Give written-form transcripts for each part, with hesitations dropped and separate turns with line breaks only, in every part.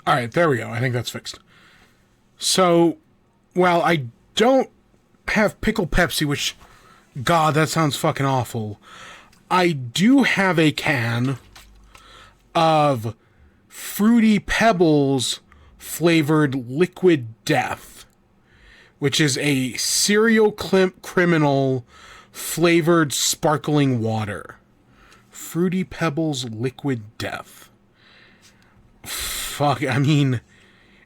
Alright, there we go. I think that's fixed. So, while I don't have Pickle Pepsi, which, God, that sounds fucking awful, I do have a can of Fruity Pebbles flavored Liquid Death, which is a serial criminal flavored sparkling water. Fruity Pebbles Liquid Death. Fuck, I mean,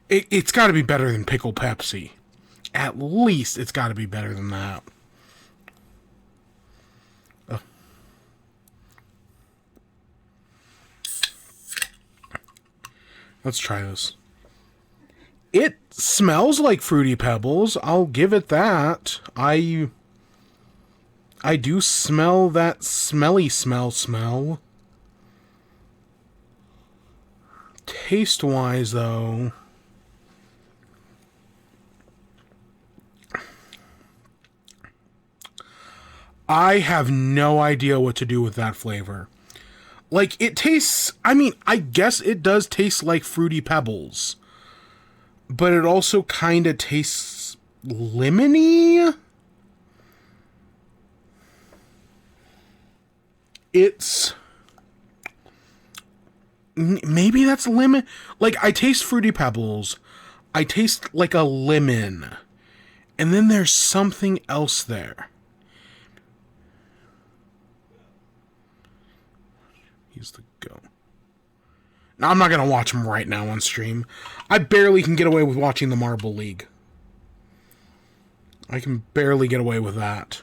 it's got to be better than Pickle Pepsi. At least it's got to be better than that. Let's try this. It smells like Fruity Pebbles. I'll give it that. I do smell that smelly smell. Taste-wise, though, I have no idea what to do with that flavor. Like, it tastes... I mean, I guess it does taste like Fruity Pebbles. But it also kind of tastes lemony? It's... Maybe that's lemon. Like, I taste Fruity Pebbles. I taste like a lemon. And then there's something else there. He's the go. Now, I'm not going to watch him right now on stream. I barely can get away with watching the Marble League. I can barely get away with that.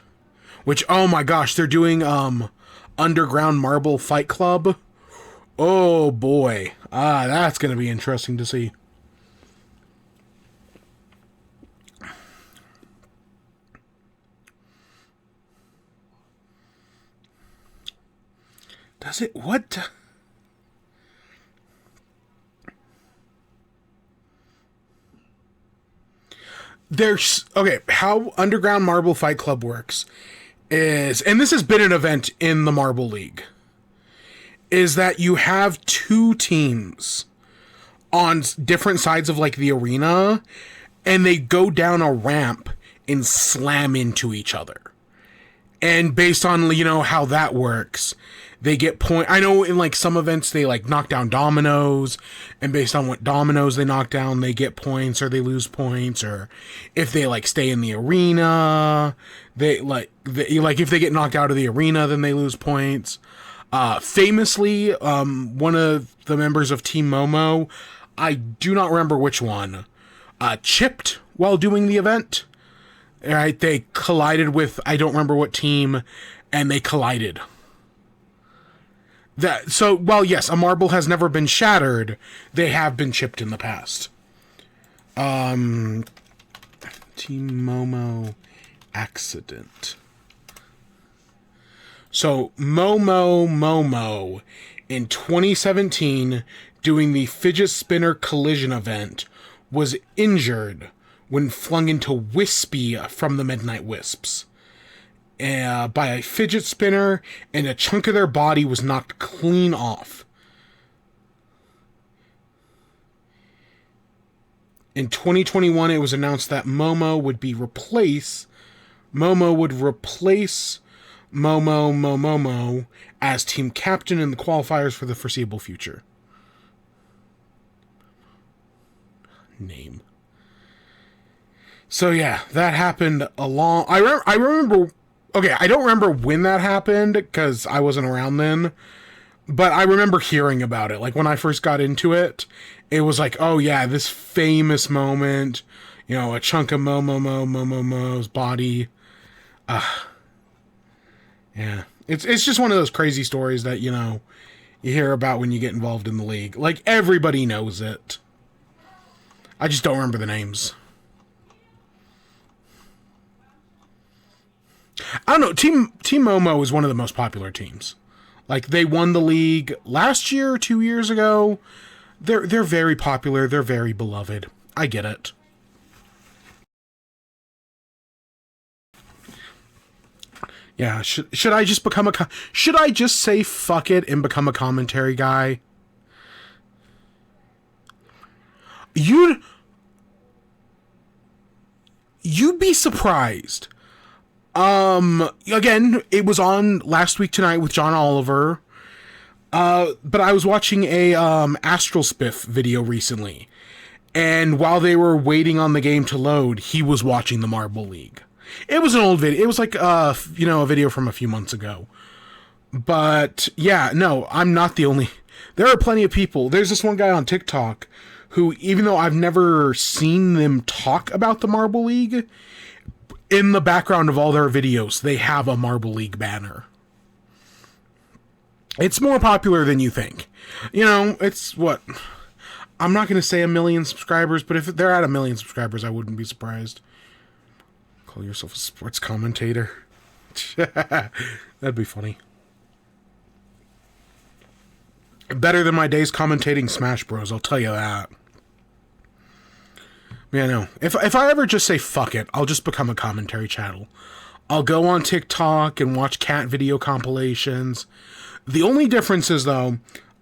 Which, oh my gosh, they're doing, Underground Marble Fight Club. Oh boy. That's going to be interesting to see. Does it? What? There's... Okay, how Underground Marble Fight Club works is... And this has been an event in the Marble League. Is that you have two teams on different sides of, like, the arena, and they go down a ramp and slam into each other. And based on, you know, how that works, they get point. I know in, like, some events they, like, knock down dominoes, and based on what dominoes they knock down, they get points or they lose points, or if they, like, stay in the arena, they, like, if they get knocked out of the arena, then they lose points. Famously, one of the members of Team Momo, I do not remember which one, chipped while doing the event. Right, they collided with, I don't remember what team, and they collided. So, while yes, a marble has never been shattered, they have been chipped in the past. Team Momo accident. So, Momo, in 2017, doing the fidget spinner collision event, was injured when flung into Wispy from the Midnight Wisps by a fidget spinner, and a chunk of their body was knocked clean off. In 2021, it was announced that Momo would replace Momo as team captain in the qualifiers for the foreseeable future. Name. So yeah, that happened a long... I remember... Okay, I don't remember when that happened, because I wasn't around then. But I remember hearing about it. Like, when I first got into it, it was like, oh yeah, this famous moment. You know, a chunk of Momo's body. Yeah. It's just one of those crazy stories that, you know, you hear about when you get involved in the league. Like, everybody knows it. I just don't remember the names. I don't know. Team Momo is one of the most popular teams. Like, they won the league last year or 2 years ago. They're very popular. They're very beloved. I get it. Yeah, should I just become should I just say fuck it and become a commentary guy? You'd be surprised. Again, it was on Last Week Tonight with John Oliver. But I was watching a Astral Spiff video recently, and while they were waiting on the game to load, he was watching the Marble League. It was an old video. It was like a video from a few months ago. But yeah, no, I'm not the only. There are plenty of people. There's this one guy on TikTok who, even though I've never seen them talk about the Marble League, in the background of all their videos, they have a Marble League banner. It's more popular than you think. It's what? I'm not going to say 1 million subscribers, but if they're at 1 million subscribers, I wouldn't be surprised. Call yourself a sports commentator. That'd be funny. Better than my days commentating Smash Bros, I'll tell you that. Yeah, no. If I ever just say fuck it, I'll just become a commentary channel. I'll go on TikTok and watch cat video compilations. The only difference is, though,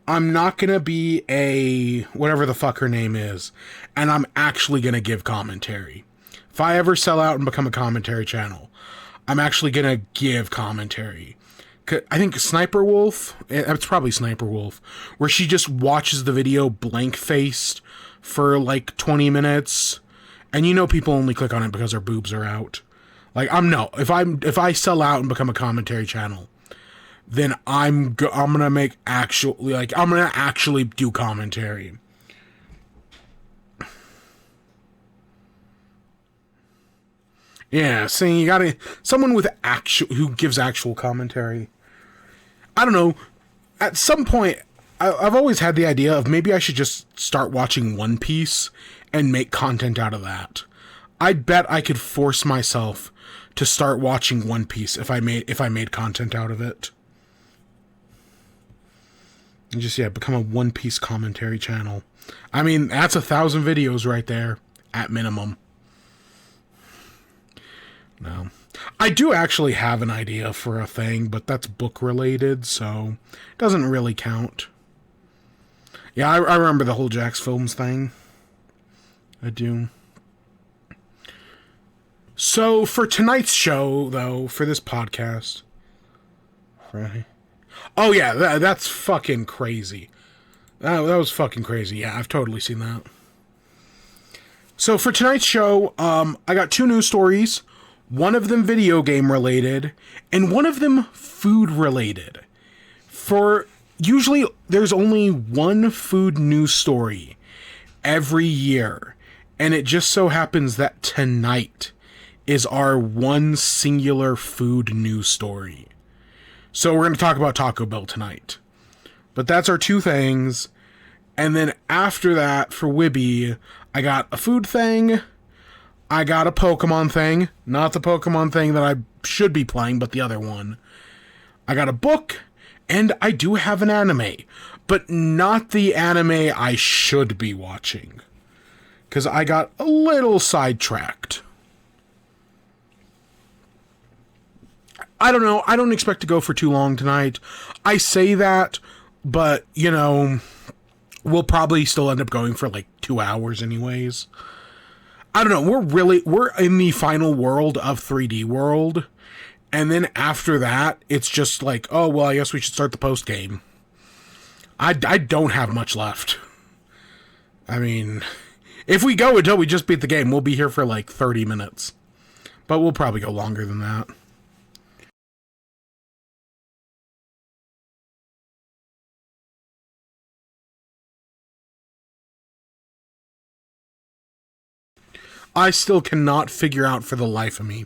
I'm not going to be a whatever the fuck her name is, and I'm actually going to give commentary. If I ever sell out and become a commentary channel, I'm actually going to give commentary. I think Sniper Wolf, it's probably Sniper Wolf, where she just watches the video blank-faced for like 20 minutes, and people only click on it because their boobs are out. Like, if I sell out and become a commentary channel, then I'm gonna make I'm gonna actually do commentary. Yeah, saying you gotta someone with who gives actual commentary. I don't know. At some point, I've always had the idea of maybe I should just start watching One Piece and make content out of that. I bet I could force myself to start watching One Piece if I made content out of it. And just become a One Piece commentary channel. I mean, that's 1,000 videos right there, at minimum. No. I do actually have an idea for a thing, but that's book related, so it doesn't really count. Yeah, I remember the whole Jax Films thing. I do. So, for tonight's show, though, for this podcast... Right? Oh, yeah, that's fucking crazy. That was fucking crazy. Yeah, I've totally seen that. So, for tonight's show, I got 2 news stories. One of them video game related, and one of them food related. Usually, there's only one food news story every year, and it just so happens that tonight is our one singular food news story. So we're going to talk about Taco Bell tonight. But that's our 2 things. And then after that, for WIBE, I got a food thing. I got a Pokemon thing. Not the Pokemon thing that I should be playing, but the other one. I got a book. And I do have an anime. But not the anime I should be watching. Because I got a little sidetracked. I don't know. I don't expect to go for too long tonight. I say that, but, we'll probably still end up going for like 2 hours anyways. I don't know. We're in the final world of 3D World. And then after that, it's just like, oh, well, I guess we should start the post game. I don't have much left. I mean, if we go until we just beat the game, we'll be here for like 30 minutes. But we'll probably go longer than that. I still cannot figure out for the life of me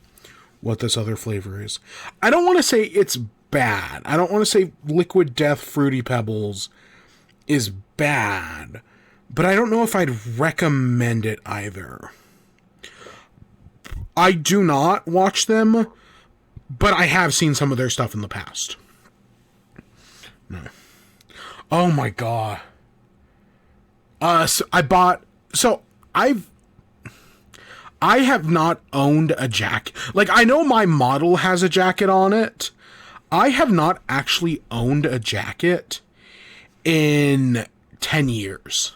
what this other flavor is. I don't want to say it's bad. I don't want to say Liquid Death Fruity Pebbles is bad. But I don't know if I'd recommend it either. I do not watch them, but I have seen some of their stuff in the past. No. Oh my god. I have not owned a jacket. Like, I know my model has a jacket on it. I have not actually owned a jacket in 10 years.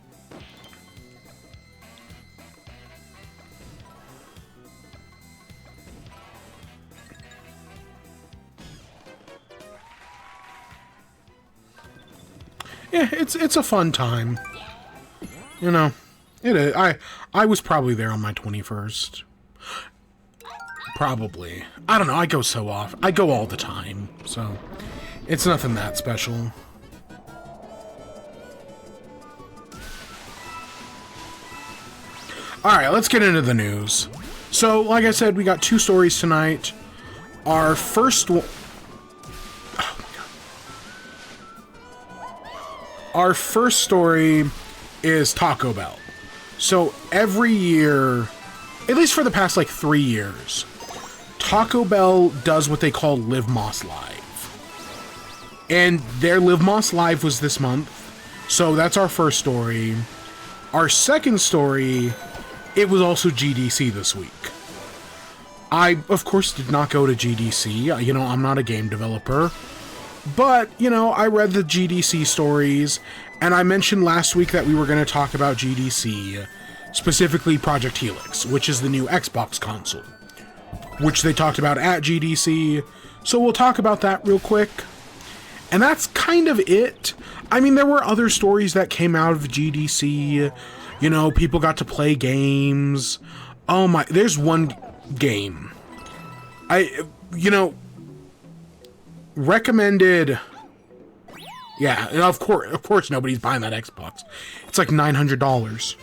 yeah, it's a fun time. You know, it is. I was probably there on my 21st. Probably. I don't know. I go so off. I go all the time, so it's nothing that special. Alright, let's get into the news. So, like I said, we got 2 stories tonight. Our first one... Oh my god. Our first story is Taco Bell. So, every year, at least for the past, like, 3 years, Taco Bell does what they call Live Moss Live. And their Live Moss Live was this month. So, that's our first story. Our second story... It was also GDC this week. I, of course, did not go to GDC. You know, I'm not a game developer. But, you know, I read the GDC stories, and I mentioned last week that we were going to talk about GDC, specifically Project Helix, which is the new Xbox console, which they talked about at GDC. So we'll talk about that real quick. And that's kind of it. I mean, there were other stories that came out of GDC. You know, people got to play games. Oh my, there's one game. You know, recommended. Yeah, of course nobody's buying that Xbox. It's like $900.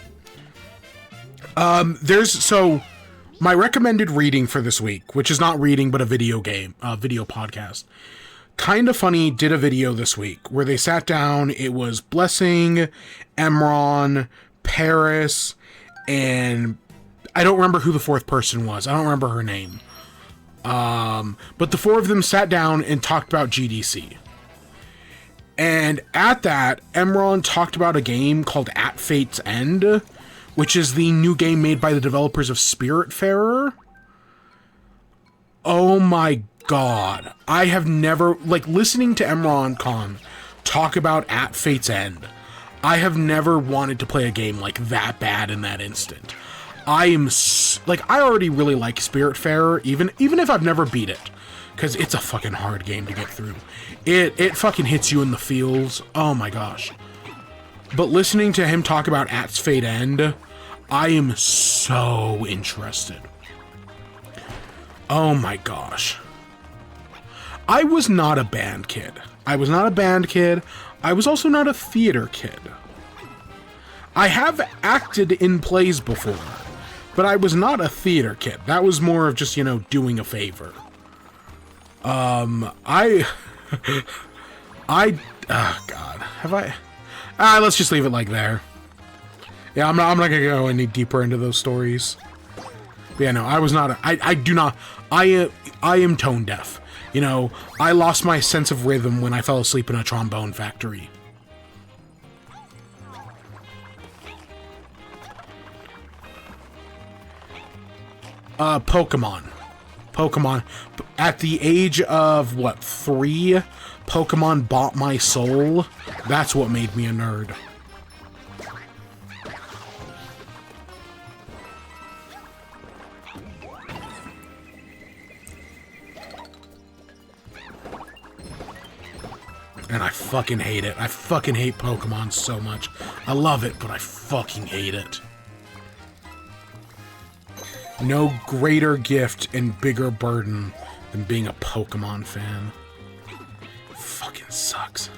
So my recommended reading for this week, which is not reading, but a video podcast. Kinda Funny did a video this week where they sat down. It was Blessing, Emron, Paris, and I don't remember who the 4th person was. I don't remember her name. But the 4 of them sat down and talked about GDC. And at that, Emron talked about a game called At Fate's End, which is the new game made by the developers of Spiritfarer. Oh my god. I have never, like, listening to Emron Khan talk about At Fate's End, I have never wanted to play a game like that bad in that instant. I already really like Spiritfarer, even if I've never beat it, because it's a fucking hard game to get through. It fucking hits you in the feels. Oh my gosh. But listening to him talk about At Fate's End, I am so interested. Oh my gosh. I was not a band kid. I was also not a theater kid. I have acted in plays before, but I was not a theater kid. That was more of just, you know, doing a favor. Oh god, have I? Let's just leave it like there. Yeah, I'm not gonna go any deeper into those stories. But yeah, no, I was not. I am tone deaf. You know, I lost my sense of rhythm when I fell asleep in a trombone factory. Pokemon. At the age of, what, 3? Pokemon bought my soul. That's what made me a nerd. And I fucking hate it. I fucking hate Pokemon so much. I love it, but I fucking hate it. No greater gift and bigger burden than being a Pokemon fan. Fucking sucks.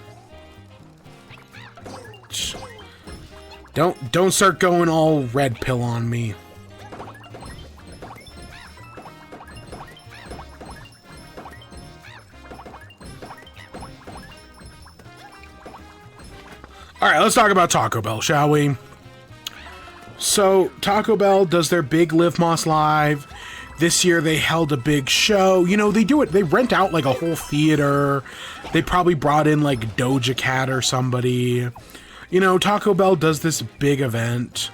Don't start going all red pill on me. Alright, let's talk about Taco Bell, shall we? So, Taco Bell does their big Live Moss Live. This year they held a big show. You know, they do it. They rent out like a whole theater. They probably brought in like Doja Cat or somebody. You know, Taco Bell does this big event.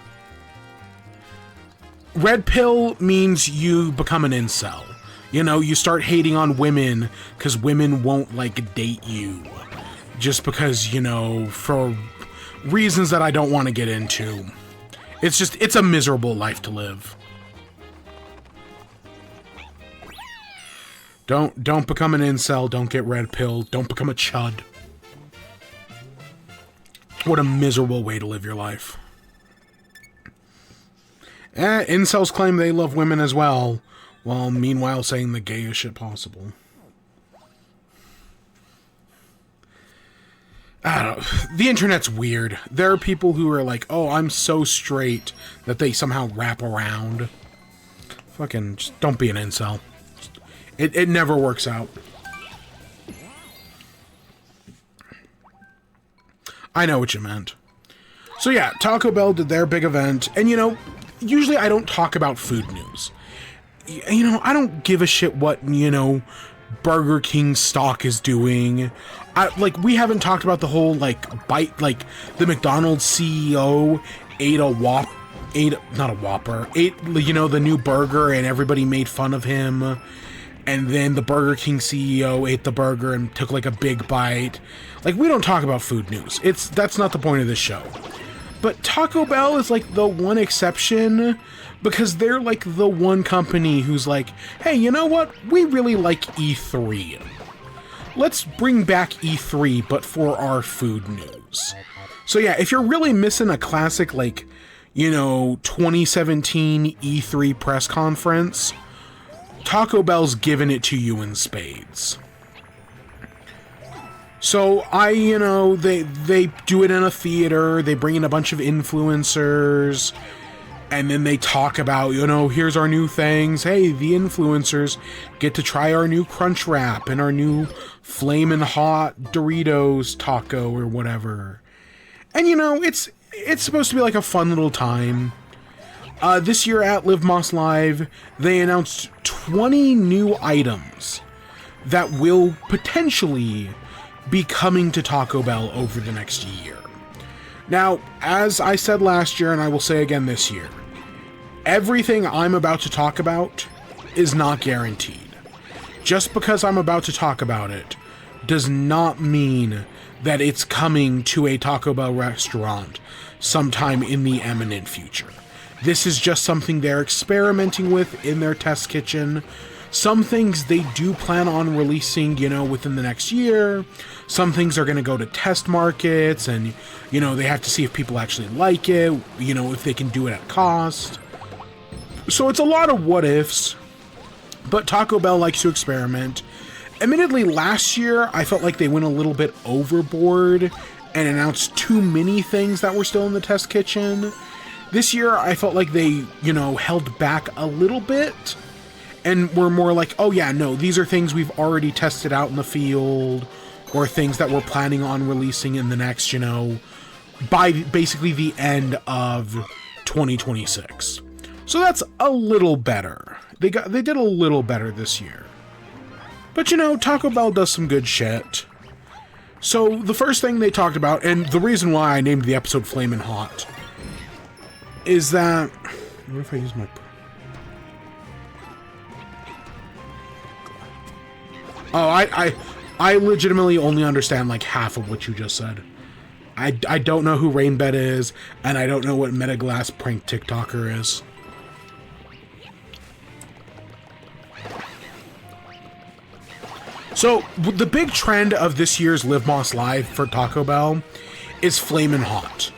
Red pill means you become an incel. You know, you start hating on women because women won't like date you. Just because, you know, for reasons that I don't want to get into. It's a miserable life to live. Don't become an incel, don't get red pilled, don't become a chud. What a miserable way to live your life. Incels claim they love women as well, while meanwhile saying the gayest shit possible. I don't know. The internet's weird. There are people who are like, oh, I'm so straight, that they somehow wrap around. Fucking, just don't be an incel. It never works out. I know what you meant. So yeah, Taco Bell did their big event, and you know, usually I don't talk about food news. You know, I don't give a shit what, you know, Burger King stock is doing. Like, we haven't talked about the whole, like, bite, like, the McDonald's CEO ate you know, the new burger, and everybody made fun of him. And then the Burger King CEO ate the burger and took, like, a big bite. Like, we don't talk about food news. That's not the point of this show. But Taco Bell is, like, the one exception, because they're, like, the one company who's like, hey, you know what? We really like E3. Let's bring back E3, but for our food news. So yeah, if you're really missing a classic, like, you know, 2017 E3 press conference, Taco Bell's giving it to you in spades. So you know, they do it in a theater, they bring in a bunch of influencers, and then they talk about, you know, here's our new things. Hey, the influencers get to try our new Crunch Wrap and our new Flamin' Hot Doritos taco or whatever. And, you know, it's supposed to be like a fun little time. This year at Live Moss Live, they announced 20 new items that will potentially be coming to Taco Bell over the next year. Now, as I said last year, and I will say again this year, everything I'm about to talk about is not guaranteed. Just because I'm about to talk about it does not mean that it's coming to a Taco Bell restaurant sometime in the imminent future. This is just something they're experimenting with in their test kitchen. Some things they do plan on releasing, you know, within the next year. Some things are going to go to test markets, and, you know, they have to see if people actually like it, you know, if they can do it at cost. So it's a lot of what ifs, but Taco Bell likes to experiment. Admittedly, last year, I felt like they went a little bit overboard and announced too many things that were still in the test kitchen. This year, I felt like they, you know, held back a little bit and were more like, oh yeah, no, these are things we've already tested out in the field, or things that we're planning on releasing in the next, you know, by basically the end of 2026. So that's a little better. They did a little better this year. But, you know, Taco Bell does some good shit. So the first thing they talked about, and the reason why I named the episode Flamin' Hot, is that... What if I use my... Oh, I legitimately only understand like half of what you just said. I don't know who Rainbed is, and I don't know what Metaglass Prank TikToker is. So, the big trend of this year's Live Moss Live for Taco Bell is Flamin' Hot.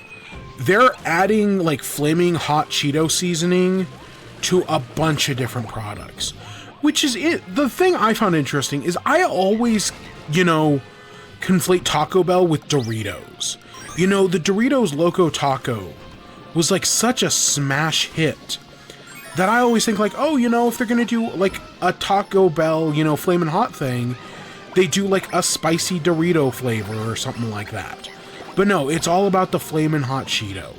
They're adding, like, Flaming Hot Cheeto seasoning to a bunch of different products. Which is it. The thing I found interesting is I always, you know, conflate Taco Bell with Doritos. You know, the Doritos Loco Taco was, like, such a smash hit that I always think, like, oh, you know, if they're gonna do, like, a Taco Bell, you know, Flamin' Hot thing, they do, like, a spicy Dorito flavor or something like that. But no, it's all about the Flamin' Hot Cheeto.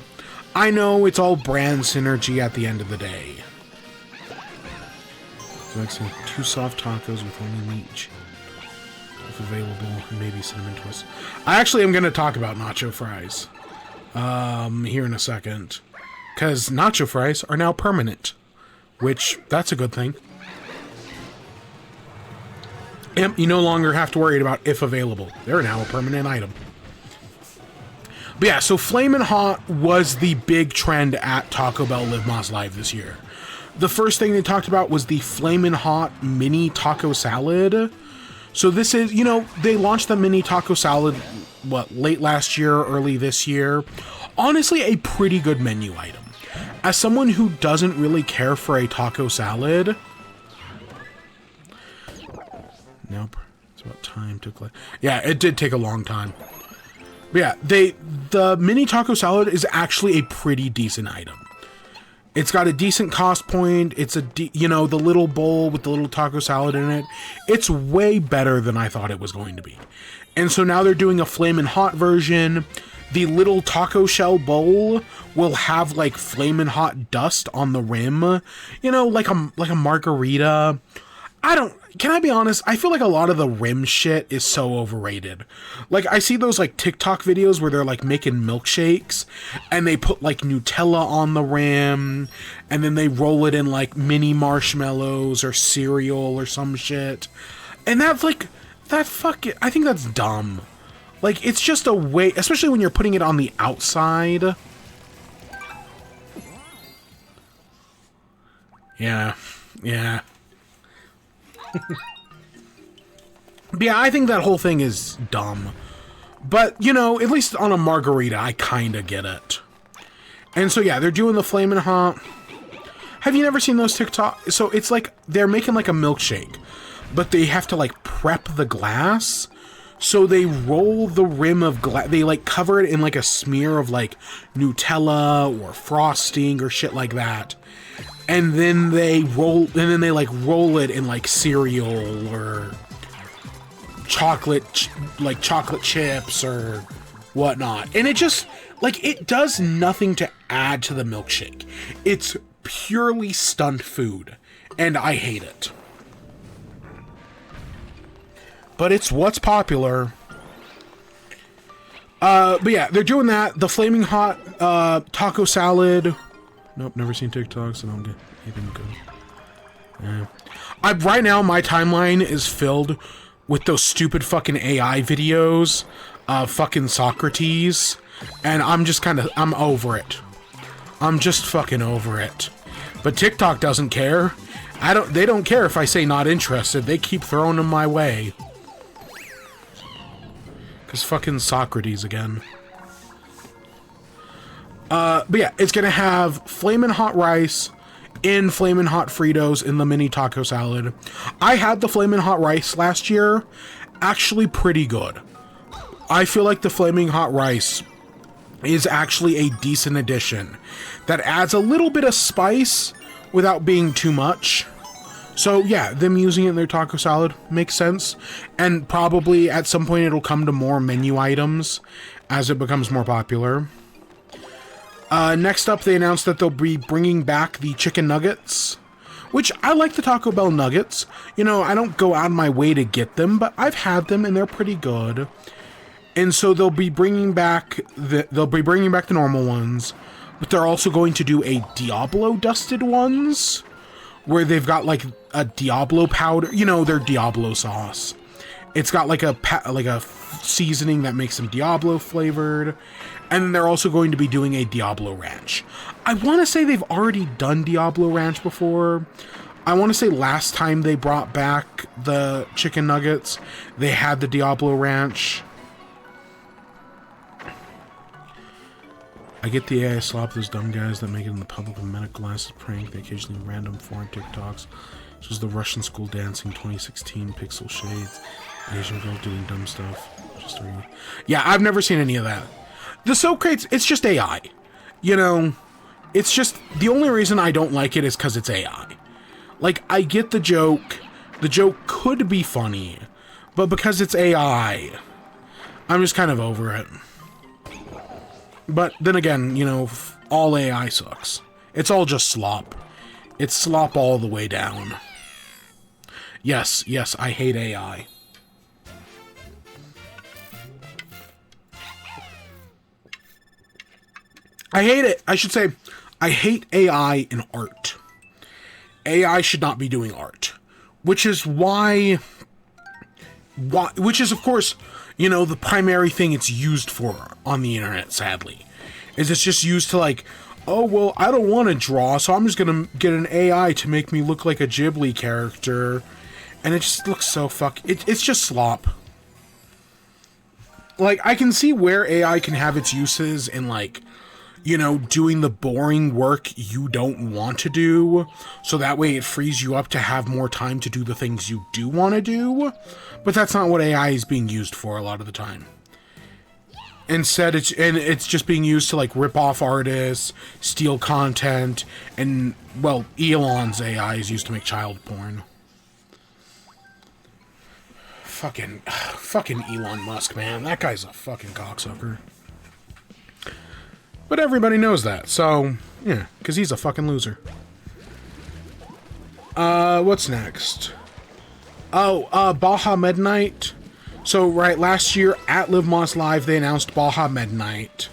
I know it's all brand synergy at the end of the day. So like some 2 soft tacos with only meat, if available, and maybe cinnamon twists. I actually am going to talk about nacho fries here in a second, because nacho fries are now permanent, which, that's a good thing. And you no longer have to worry about if available. They're now a permanent item. But yeah, so Flamin' Hot was the big trend at Taco Bell Live Moss Live this year. The first thing they talked about was the Flamin' Hot Mini Taco Salad. So this is, you know, they launched the Mini Taco Salad late last year, early this year. Honestly, a pretty good menu item. As someone who doesn't really care for a taco salad... Nope. It's about time. Yeah, it did take a long time. But yeah, the mini taco salad is actually a pretty decent item. It's got a decent cost point. It's the little bowl with the little taco salad in it. It's way better than I thought it was going to be. And so now they're doing a Flamin' Hot version. The little taco shell bowl will have like Flamin' Hot dust on the rim. You know, like a margarita. Can I be honest? I feel like a lot of the rim shit is so overrated. Like, I see those, like, TikTok videos where they're, like, making milkshakes, and they put, like, Nutella on the rim, and then they roll it in, like, mini marshmallows or cereal or some shit. And that's, like, I think that's dumb. Like, it's just a way, especially when you're putting it on the outside. Yeah. But yeah, I think that whole thing is dumb. But, you know, at least on a margarita, I kinda get it. And so yeah, they're doing the Flamin' Hot. Have you never seen those TikTok? So it's like, they're making like a milkshake, but they have to like prep the glass. So they roll the rim of glass, they like cover it in like a smear of like Nutella or frosting or shit like that. And then they roll it in like cereal or chocolate chips or whatnot. And it just, like, it does nothing to add to the milkshake. It's purely stunt food, and I hate it. But it's what's popular. But yeah, they're doing that. The Flaming Hot taco salad. Nope, never seen TikTok, so I don't get anything good. Yeah. Right now, my timeline is filled with those stupid fucking AI videos of fucking Socrates, and I'm over it. I'm just fucking over it. But TikTok doesn't care. They don't care if I say not interested. They keep throwing them my way. 'Cause fucking Socrates again. But yeah, it's gonna have Flamin' Hot rice in Flamin' Hot Fritos in the mini taco salad. I had the Flamin' Hot rice last year. Actually pretty good. I feel like the Flaming Hot rice is actually a decent addition that adds a little bit of spice without being too much. So yeah, them using it in their taco salad makes sense. And probably at some point it'll come to more menu items as it becomes more popular. Next up, they announced that they'll be bringing back the chicken nuggets, which I like the Taco Bell nuggets. You know, I don't go out of my way to get them, but I've had them and they're pretty good. And so they'll be bringing back the normal ones, but they're also going to do a Diablo dusted ones, where they've got like a Diablo powder. You know, their Diablo sauce. It's got like a seasoning that makes them Diablo flavored. And they're also going to be doing a Diablo Ranch. I want to say they've already done Diablo Ranch before. I want to say last time they brought back the chicken nuggets, they had the Diablo Ranch. I get the AI slop, those dumb guys that make it in the public with medical glasses prank. They occasionally random foreign TikToks. This was the Russian school dancing 2016 pixel shades. Asian girl doing dumb stuff. Yeah, I've never seen any of that. The Socrates, it's just AI. You know, it's just, the only reason I don't like it is because it's AI. Like, I get the joke. The joke could be funny. But because it's AI, I'm just kind of over it. But then again, you know, all AI sucks. It's all just slop. It's slop all the way down. Yes, I hate AI. I hate it. I should say, I hate AI in art. AI should not be doing art. Which is which is, of course, you know, the primary thing it's used for on the internet, sadly. Is it's just used to like, oh, well, I don't want to draw, so I'm just going to get an AI to make me look like a Ghibli character. And it just looks so it's just slop. like, I can see where AI can have its uses in, like, you know, doing the boring work you don't want to do, so that way it frees you up to have more time to do the things you do want to do, but that's not what AI is being used for a lot of the time. Instead, it's just being used to, like, rip off artists, steal content, and, well, Elon's AI is used to make child porn. Fucking Elon Musk, man. That guy's a fucking cocksucker. But everybody knows that, so, yeah, because he's a fucking loser. What's next? Oh, Baja Midnight. So, right, last year at Live Moss Live, they announced Baja Midnight.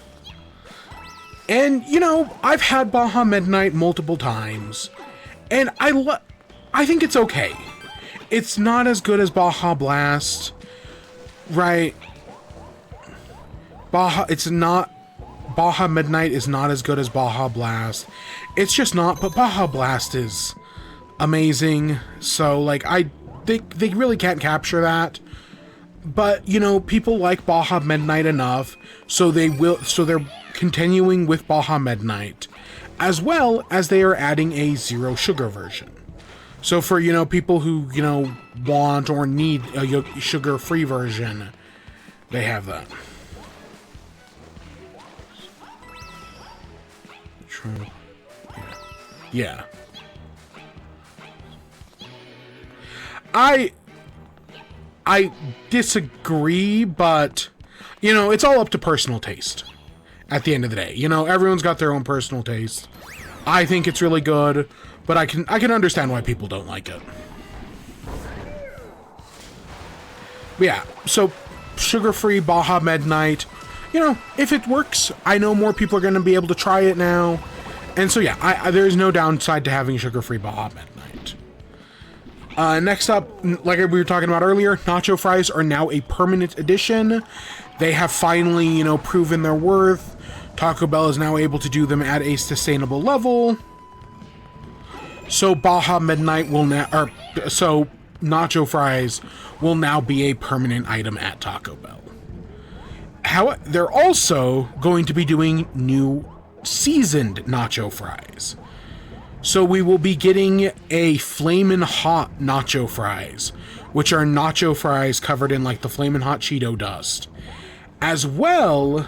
And, you know, I've had Baja Midnight multiple times, and I think it's okay. It's not as good as Baja Blast, right? Baja Midnight is not as good as Baja Blast. It's just not, but Baja Blast is amazing. So, like, they really can't capture that. But, you know, people like Baja Midnight enough, so they're continuing with Baja Midnight, as well as they are adding a zero sugar version. So for, you know, people who, you know, want or need a sugar-free version, they have that. True. Yeah. I disagree, but, you know, it's all up to personal taste at the end of the day. You know, everyone's got their own personal taste. I think it's really good, but I can understand why people don't like it. But yeah, so sugar-free Baja Midnight, you know, if it works, I know more people are going to be able to try it now. And so yeah, there's no downside to having sugar-free Baja Midnight. Next up, like we were talking about earlier, nacho fries are now a permanent addition. They have finally, you know, proven their worth. Taco Bell is now able to do them at a sustainable level. So Baja Midnight will now, so nacho fries will now be a permanent item at Taco Bell. They're also going to be doing new seasoned nacho fries. So we will be getting a Flamin' Hot nacho fries, which are nacho fries covered in, like, the Flamin' Hot Cheeto dust. As well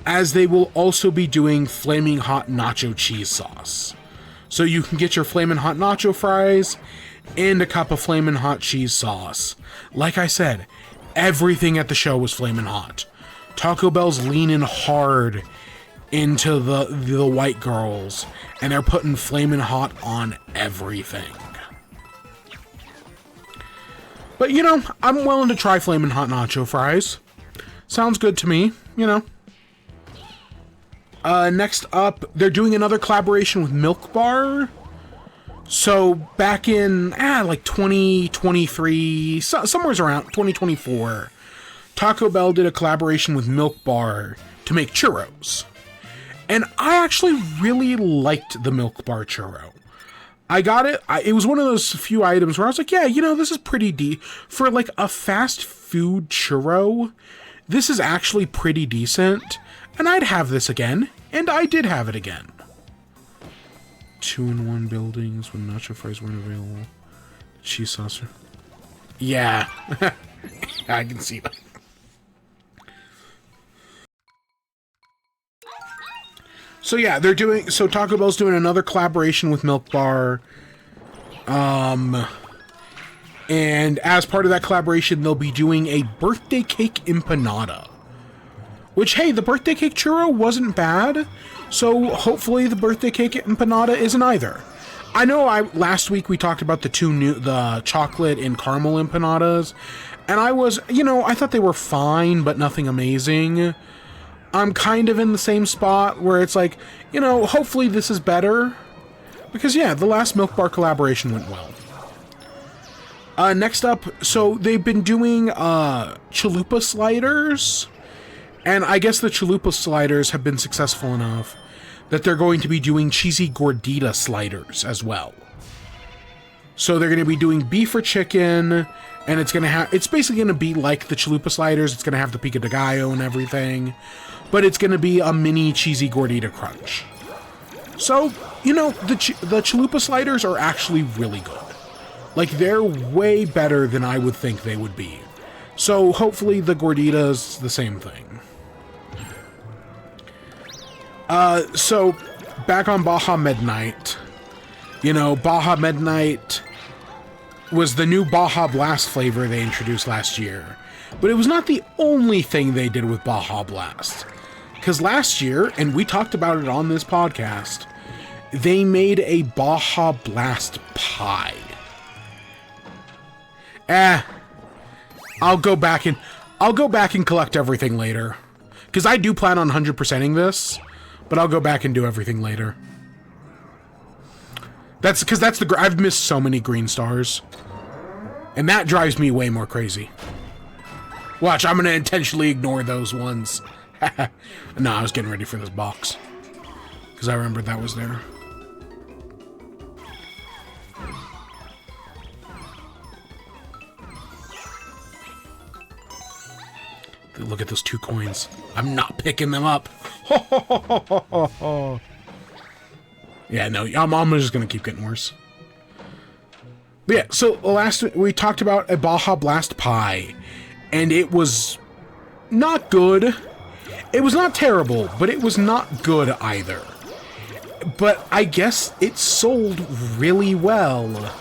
as they will also be doing Flaming Hot nacho cheese sauce. So you can get your Flamin' Hot nacho fries and a cup of Flamin' Hot cheese sauce. Like I said, everything at the show was Flamin' Hot. Taco Bell's leaning hard into the white girls, and they're putting Flamin' Hot on everything. But, you know, I'm willing to try Flamin' Hot nacho fries. Sounds good to me, you know. Next up, they're doing another collaboration with Milk Bar. So, back in, like 2023, somewhere around 2024, Taco Bell did a collaboration with Milk Bar to make churros. And I actually really liked the Milk Bar churro. I got it. It was one of those few items where I was like, yeah, you know, this is pretty deep. For, like, a fast food churro, this is actually pretty decent. And I'd have this again. And I did have it again. 2-in-1 buildings when nacho fries weren't available. Cheese saucer. Yeah. I can see that. So yeah, Taco Bell's doing another collaboration with Milk Bar. And as part of that collaboration, they'll be doing a birthday cake empanada. Which, hey, the birthday cake churro wasn't bad, so hopefully the birthday cake empanada isn't either. I know last week we talked about the chocolate and caramel empanadas, and I thought they were fine, but nothing amazing. I'm kind of in the same spot where it's like, you know, hopefully this is better. Because, yeah, the last Milk Bar collaboration went well. Next up, so they've been doing chalupa sliders. And I guess the chalupa sliders have been successful enough that they're going to be doing cheesy gordita sliders as well. So they're going to be doing beef or chicken, And it's going to have, it's basically going to be like the Chalupa sliders. It's going to have the Pico de Gallo and everything, but it's going to be a mini cheesy gordita crunch. So, you know, the Chalupa sliders are actually really good. Like, they're way better than I would think they would be. So, hopefully the gordita's the same thing. So, back on Baja Midnight. You know, Baja Midnight was the new Baja Blast flavor they introduced last year. But it was not the only thing they did with Baja Blast. Because last year, and we talked about it on this podcast, they made a Baja Blast pie. I'll go back and collect everything later. Because I do plan on 100%ing this, but I'll go back and do everything later. That's because I've missed so many green stars. And that drives me way more crazy. Watch, I'm going to intentionally ignore those ones. No, I was getting ready for this box. Because I remembered that was there. Look at those 2 coins. I'm not picking them up. Yeah, no, I'm just going to keep getting worse. But yeah, so last we talked about a Baja Blast pie, and it was not good. It was not terrible, but it was not good either. But I guess it sold really well.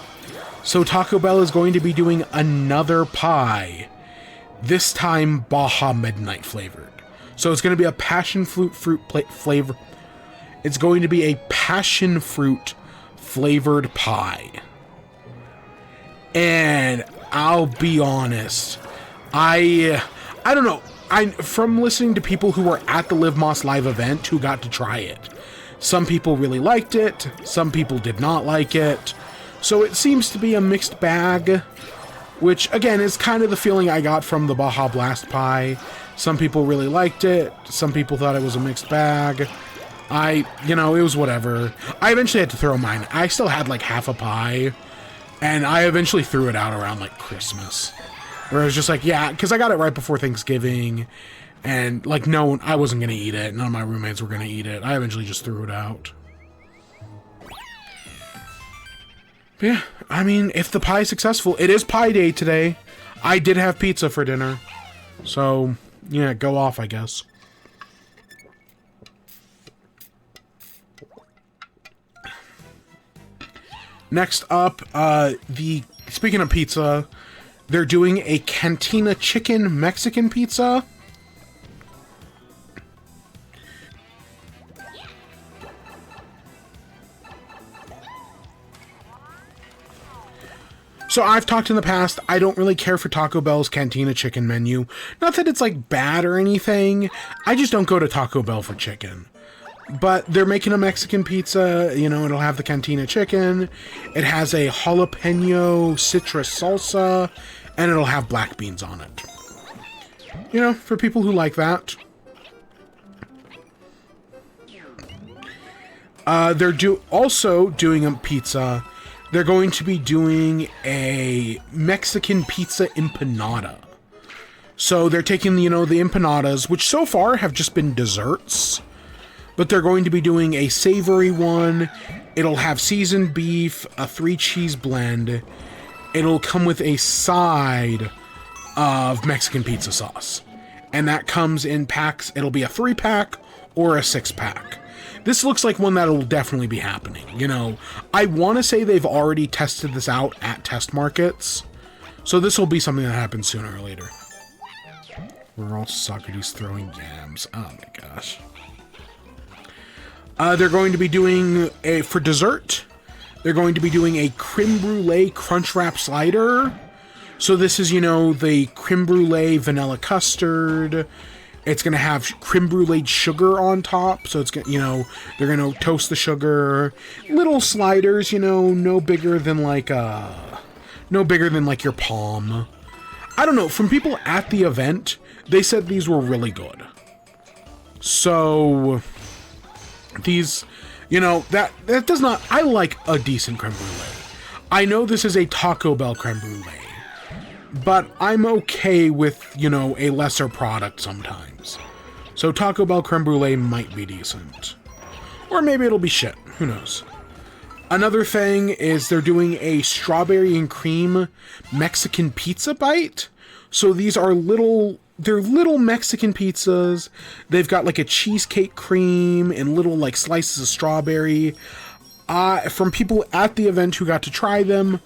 So Taco Bell is going to be doing another pie. This time Baja Midnight flavored. So it's going to be a passion fruit flavor. It's going to be a passion fruit flavored pie. And I'll be honest, I don't know. From listening to people who were at the Live Moss Live event who got to try it. Some people really liked it, some people did not like it. So it seems to be a mixed bag, which again is kind of the feeling I got from the Baja Blast pie. Some people really liked it, some people thought it was a mixed bag. You know, it was whatever. I eventually had to throw mine. I still had like half a pie, and I eventually threw it out around like Christmas. Where I was just like, yeah, because I got it right before Thanksgiving, and like, no, I wasn't going to eat it. None of my roommates were going to eat it. I eventually just threw it out. But yeah, I mean, if the pie is successful, it is pie day today. I did have pizza for dinner. So, yeah, go off, I guess. Next up, speaking of pizza, they're doing a Cantina Chicken Mexican pizza. So I've talked in the past, I don't really care for Taco Bell's Cantina Chicken menu. Not that it's like bad or anything, I just don't go to Taco Bell for chicken. But they're making a Mexican pizza, you know, it'll have the Cantina Chicken, it has a jalapeno citrus salsa, and it'll have black beans on it. You know, for people who like that. They're also doing a pizza. They're going to be doing a Mexican pizza empanada. So they're taking, you know, the empanadas, which so far have just been desserts. But they're going to be doing a savory one. It'll have seasoned beef, a 3-cheese blend. It'll come with a side of Mexican pizza sauce. And that comes in packs. It'll be a 3-pack or a 6-pack. This looks like one that'll definitely be happening. You know, I want to say they've already tested this out at test markets. So this will be something that happens sooner or later. We're all Socrates throwing yams. Oh my gosh. They're going to be doing for dessert, they're going to be doing a creme brulee crunch wrap slider. So this is, you know, the creme brulee vanilla custard. It's going to have creme brulee sugar on top. So it's, you know, they're going to toast the sugar. Little sliders, you know, no bigger than like your palm. I don't know. From people at the event, they said these were really good. So these, you know, that does not, I like a decent creme brulee. I know this is a Taco Bell creme brulee, but I'm okay with, you know, a lesser product sometimes. So Taco Bell creme brulee might be decent. Or maybe it'll be shit. Who knows? Another thing is they're doing a strawberry and cream Mexican pizza bite. So these are they're little Mexican pizzas. They've got like a cheesecake cream and little like slices of strawberry. From people at the event who got to try them,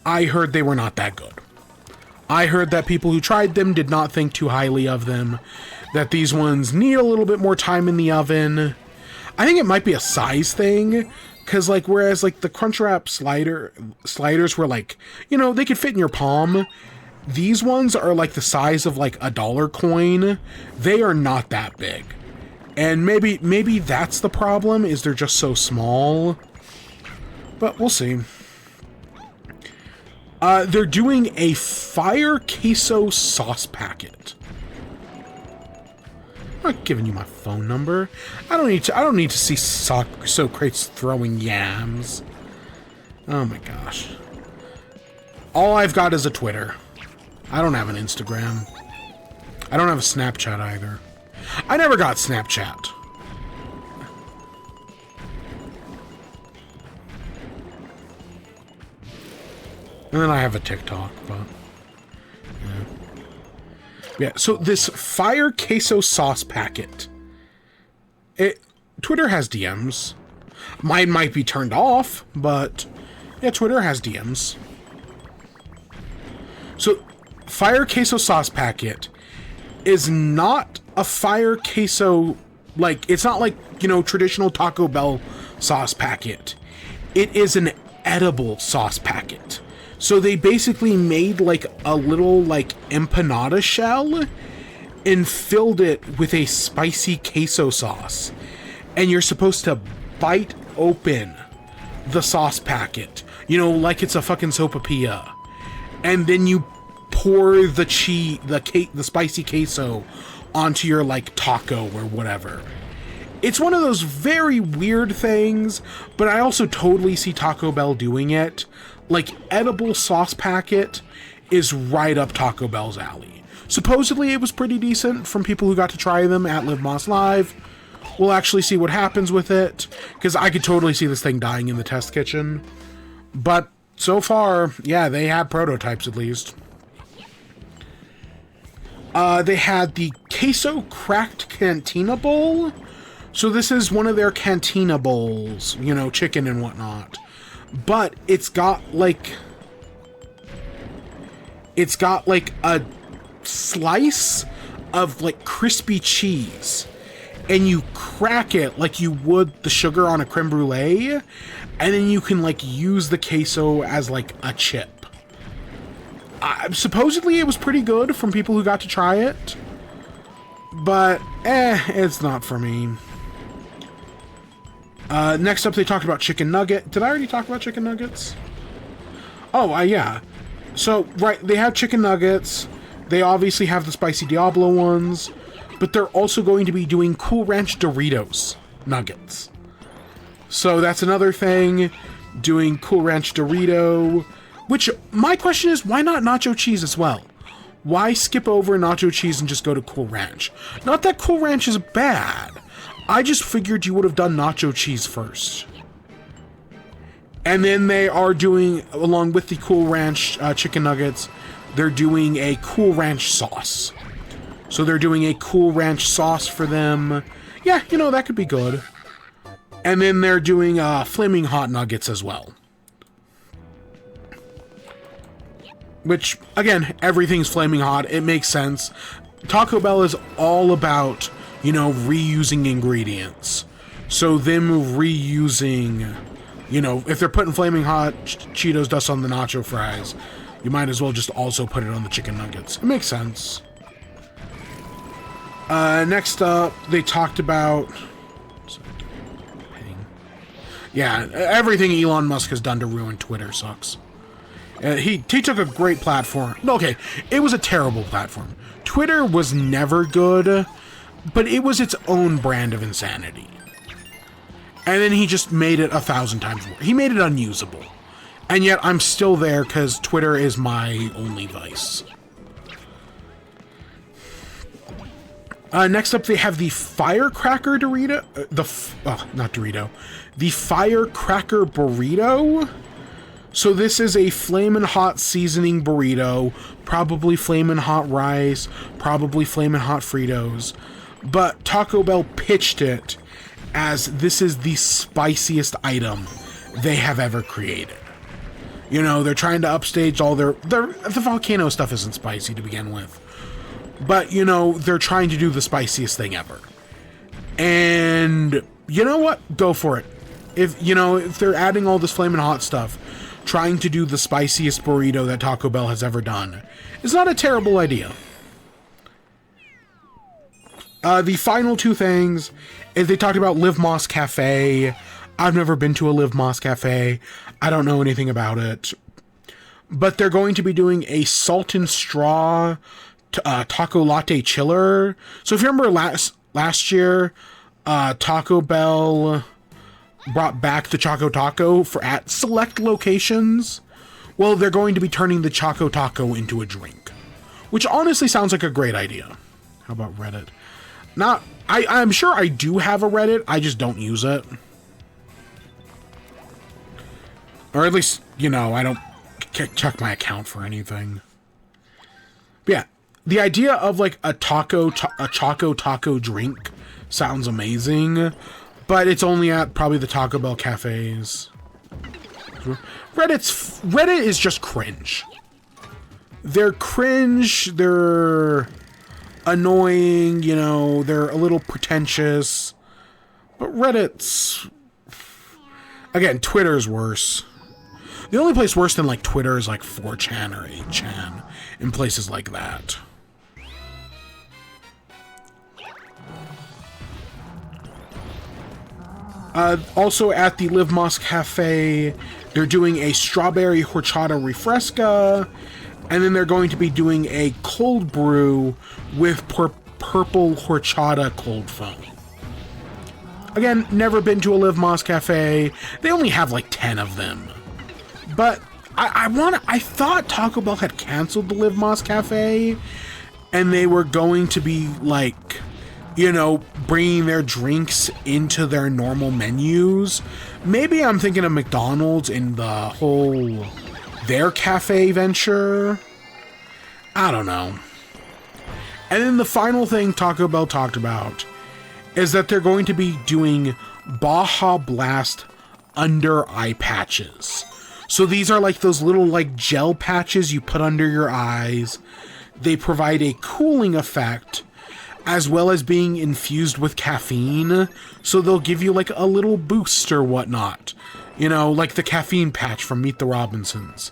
I heard they were not that good. I heard that people who tried them did not think too highly of them, that these ones need a little bit more time in the oven. I think it might be a size thing, because like whereas like the Crunchwrap sliders were like, you know, they could fit in your palm, these ones are like the size of like a dollar coin. They are not that big. And maybe that's the problem, is they're just so small. But we'll see. They're doing a fire queso sauce packet. I'm not giving you my phone number. I don't need to see so crates throwing yams. Oh my gosh. All I've got is a Twitter. I don't have an Instagram. I don't have a Snapchat either. I never got Snapchat. And then I have a TikTok, but yeah. Yeah, so this fire queso sauce packet. Twitter has DMs. Mine might be turned off, but yeah, Twitter has DMs. So, fire queso sauce packet is not a fire queso, like, it's not like, you know, traditional Taco Bell sauce packet. It is an edible sauce packet. So they basically made like a little like empanada shell and filled it with a spicy queso sauce. And you're supposed to bite open the sauce packet, you know, like it's a fucking sopapilla. And then you pour the spicy queso onto your like taco or whatever. It's one of those very weird things, but I also totally see Taco Bell doing it. Like, edible sauce packet is right up Taco Bell's alley. Supposedly it was pretty decent from people who got to try them at Live Moss Live. We'll actually see what happens with it, because I could totally see this thing dying in the test kitchen. But so far, yeah, they have prototypes at least. They had the Queso Cracked Cantina Bowl. So this is one of their cantina bowls, you know, chicken and whatnot. But it's got like a slice of like crispy cheese, and you crack it like you would the sugar on a creme brulee, and then you can like use the queso as like a chip. Supposedly it was pretty good from people who got to try it, but it's not for me. Next up, they talked about chicken nugget. Did I already talk about chicken nuggets? Oh, yeah. So, right, they have chicken nuggets. They obviously have the spicy Diablo ones, but they're also going to be doing Cool Ranch Doritos nuggets. So that's another thing, doing Cool Ranch Dorito, which my question is, why not nacho cheese as well? Why skip over nacho cheese and just go to Cool Ranch? Not that Cool Ranch is bad. I just figured you would have done nacho cheese first. And then they are doing, along with the Cool Ranch chicken nuggets, they're doing a Cool Ranch sauce. So they're doing a Cool Ranch sauce for them. Yeah, you know, that could be good. And then they're doing Flaming Hot Nuggets as well. Which, again, everything's flaming hot. It makes sense. Taco Bell is all about, you know, reusing ingredients. So them reusing, you know, if they're putting flaming hot Cheetos dust on the nacho fries, you might as well just also put it on the chicken nuggets. It makes sense. Next up, they talked about... Yeah, everything Elon Musk has done to ruin Twitter sucks. He took a great platform. Okay, it was a terrible platform. Twitter was never good, but it was its own brand of insanity. And then he just made it 1,000 times more. He made it unusable. And yet I'm still there because Twitter is my only vice. Next up, they have the Firecracker Dorito. Not Dorito. The Firecracker Burrito. So this is a Flamin' Hot seasoning burrito. Probably Flamin' Hot rice. Probably Flamin' Hot Fritos. But Taco Bell pitched it as this is the spiciest item they have ever created. You know, they're trying to upstage all their... The volcano stuff isn't spicy to begin with. But, you know, they're trying to do the spiciest thing ever. And you know what? Go for it. If they're adding all this Flamin' Hot stuff, trying to do the spiciest burrito that Taco Bell has ever done, is not a terrible idea. The final two things is they talked about Live Moss Cafe. I've never been to a Live Moss Cafe. I don't know anything about it. But they're going to be doing a salt and straw taco latte chiller. So if you remember last year, Taco Bell brought back the Choco Taco at select locations. Well, they're going to be turning the Choco Taco into a drink, which honestly sounds like a great idea. How about Reddit? I'm sure I do have a Reddit. I just don't use it. Or at least, I don't check my account for anything. But yeah, the idea of like a Choco Taco drink sounds amazing, but it's only at probably the Taco Bell cafes. Reddit is just cringe. They're cringe, they're annoying, they're a little pretentious. But Reddit's... Again, Twitter's worse. The only place worse than like Twitter is like 4chan or 8chan and places like that. Also at the Live Moss Cafe, they're doing a strawberry horchata refresca, and then they're going to be doing a cold brew with purple horchata cold foam. Again, never been to a Live Moss Cafe. They only have like 10 of them. But I thought Taco Bell had canceled the Live Moss Cafe, and they were going to be like, bringing their drinks into their normal menus. Maybe I'm thinking of McDonald's in the whole their cafe venture. I don't know. And then the final thing Taco Bell talked about is that they're going to be doing Baja Blast under eye patches. So these are like those little like gel patches you put under your eyes. They provide a cooling effect as well as being infused with caffeine. So they'll give you like a little boost or whatnot. Like the caffeine patch from Meet the Robinsons.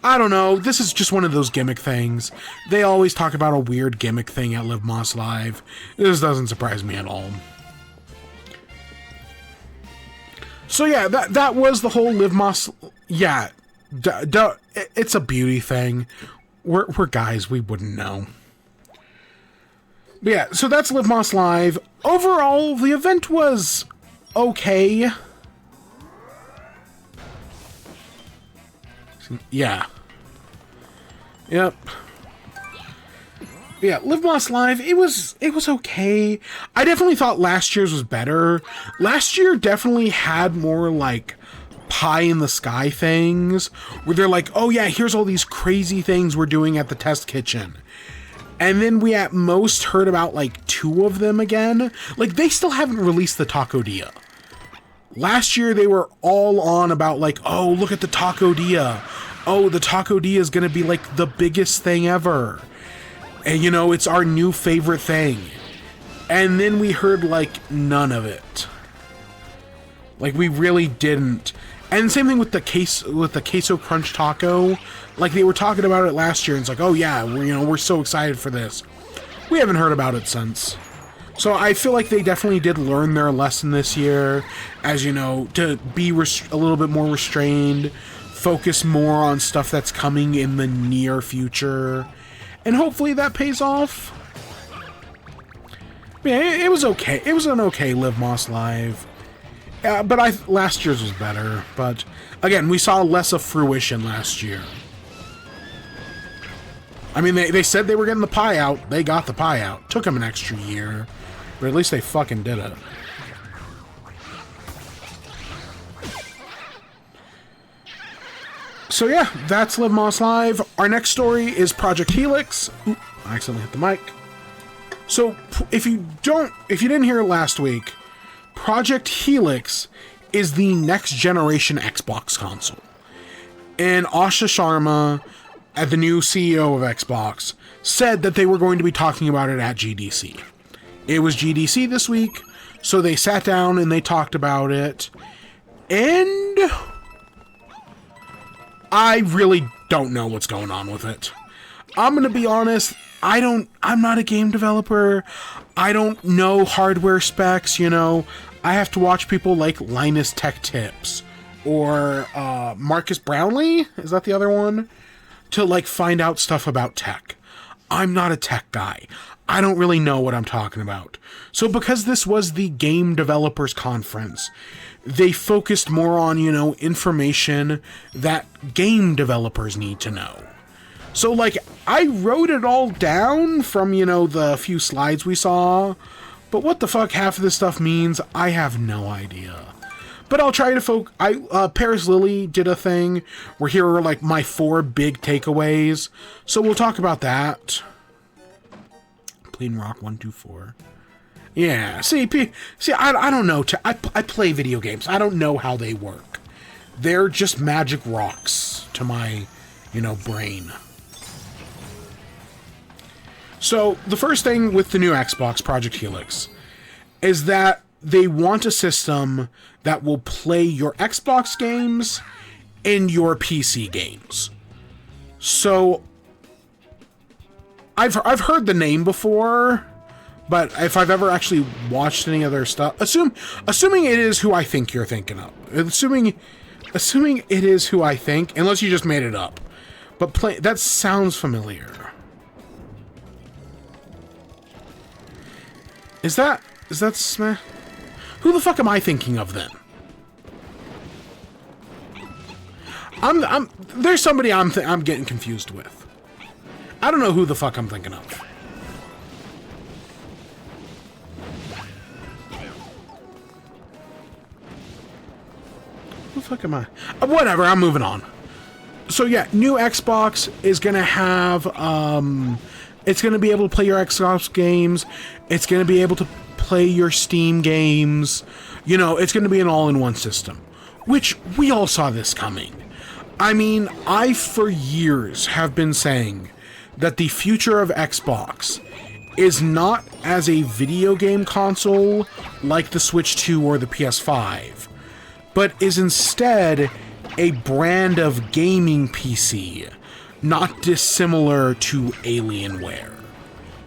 I don't know. This is just one of those gimmick things. They always talk about a weird gimmick thing at Live Moss Live. This doesn't surprise me at all. So yeah, that was the whole Live Moss. Yeah, it's a beauty thing. We're guys, we wouldn't know. But yeah, so that's Live Moss Live. Overall, the event was okay. Yeah. Yep. Yeah, Live Moss Live, it was okay. I definitely thought last year's was better. Last year definitely had more like pie in the sky things where they're like, oh yeah, here's all these crazy things we're doing at the test kitchen. And then we at most heard about like 2 of them again. Like they still haven't released the Taco Dia. Last year they were all on about like, oh, look at the Taco Dia. Oh, the Taco Dia is going to be like the biggest thing ever. And it's our new favorite thing. And then we heard like none of it. Like we really didn't. And same thing with the queso crunch taco. Like they were talking about it last year and it's like, oh yeah, we're so excited for this. We haven't heard about it since. So I feel like they definitely did learn their lesson this year, as to be a little bit more restrained, focus more on stuff that's coming in the near future, and hopefully that pays off. Yeah, it was okay. It was an okay Live Moss Live. But last year's was better. But again, we saw less of fruition last year. I mean, they said they were getting the pie out. They got the pie out. Took them an extra year. But at least they fucking did it. So yeah, that's Live Moss Live. Our next story is Project Helix. Oop, I accidentally hit the mic. So if you didn't hear last week, Project Helix is the next generation Xbox console. And Asha Sharma, the new CEO of Xbox, said that they were going to be talking about it at GDC. It was GDC this week, so they sat down and they talked about it. And I really don't know what's going on with it. I'm going to be honest, I'm not a game developer. I don't know hardware specs, you know. I have to watch people like Linus Tech Tips or Marcus Brownlee, is that the other one? To like find out stuff about tech. I'm not a tech guy. I don't really know what I'm talking about. So because this was the Game Developers Conference, they focused more on, you know, information that game developers need to know. So, like, I wrote it all down from, you know, the few slides we saw, but what the fuck half of this stuff means, I have no idea. But I'll try to Paris Lily did a thing where here are, like, my 4 big takeaways, so we'll talk about that. Plain Rock 124. Yeah, see, I don't know. I play video games. I don't know how they work. They're just magic rocks to my, you know, brain. So, the first thing with the new Xbox, Project Helix, is that they want a system that will play your Xbox games and your PC games. So, I've heard the name before, but if I've ever actually watched any other stuff, assuming it is who I think you're thinking of, assuming it is who I think, unless you just made it up, but that sounds familiar. Is that Smash? Who the fuck am I thinking of then? There's somebody I'm getting confused with. I don't know who the fuck I'm thinking of. Who the fuck am I? Whatever, I'm moving on. So yeah, new Xbox is gonna have, it's gonna be able to play your Xbox games, it's gonna be able to play your Steam games, you know, it's gonna be an all-in-one system. Which, we all saw this coming. I mean, I for years have been saying that the future of Xbox is not as a video game console like the Switch 2 or the PS5, but is instead a brand of gaming PC, not dissimilar to Alienware.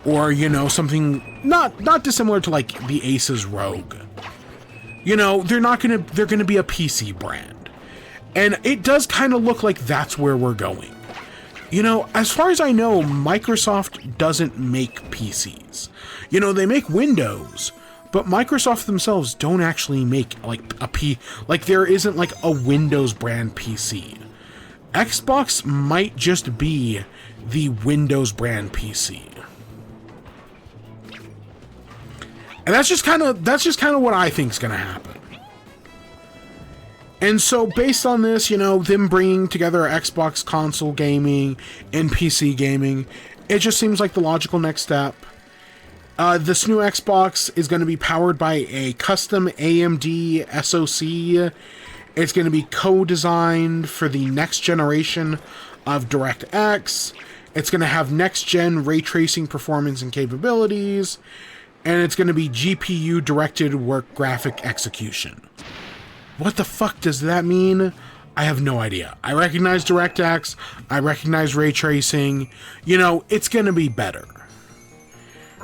Or, you know, something not dissimilar to like the Asus ROG. You know, they're gonna be a PC brand. And it does kind of look like that's where we're going. You know, as far as I know, Microsoft doesn't make PCs. You know, they make Windows, but Microsoft themselves don't actually make, like, like, there isn't, like, a Windows brand PC. Xbox might just be the Windows brand PC. And that's just kind of what I think's gonna happen. And so, based on this, you know, them bringing together Xbox console gaming and PC gaming, it just seems like the logical next step. This new Xbox is going to be powered by a custom AMD SoC. It's going to be co-designed for the next generation of DirectX. It's going to have next-gen ray tracing performance and capabilities. And it's going to be GPU-directed work graphic execution. What the fuck does that mean? I have no idea. I recognize DirectX. I recognize ray tracing. You know, it's going to be better.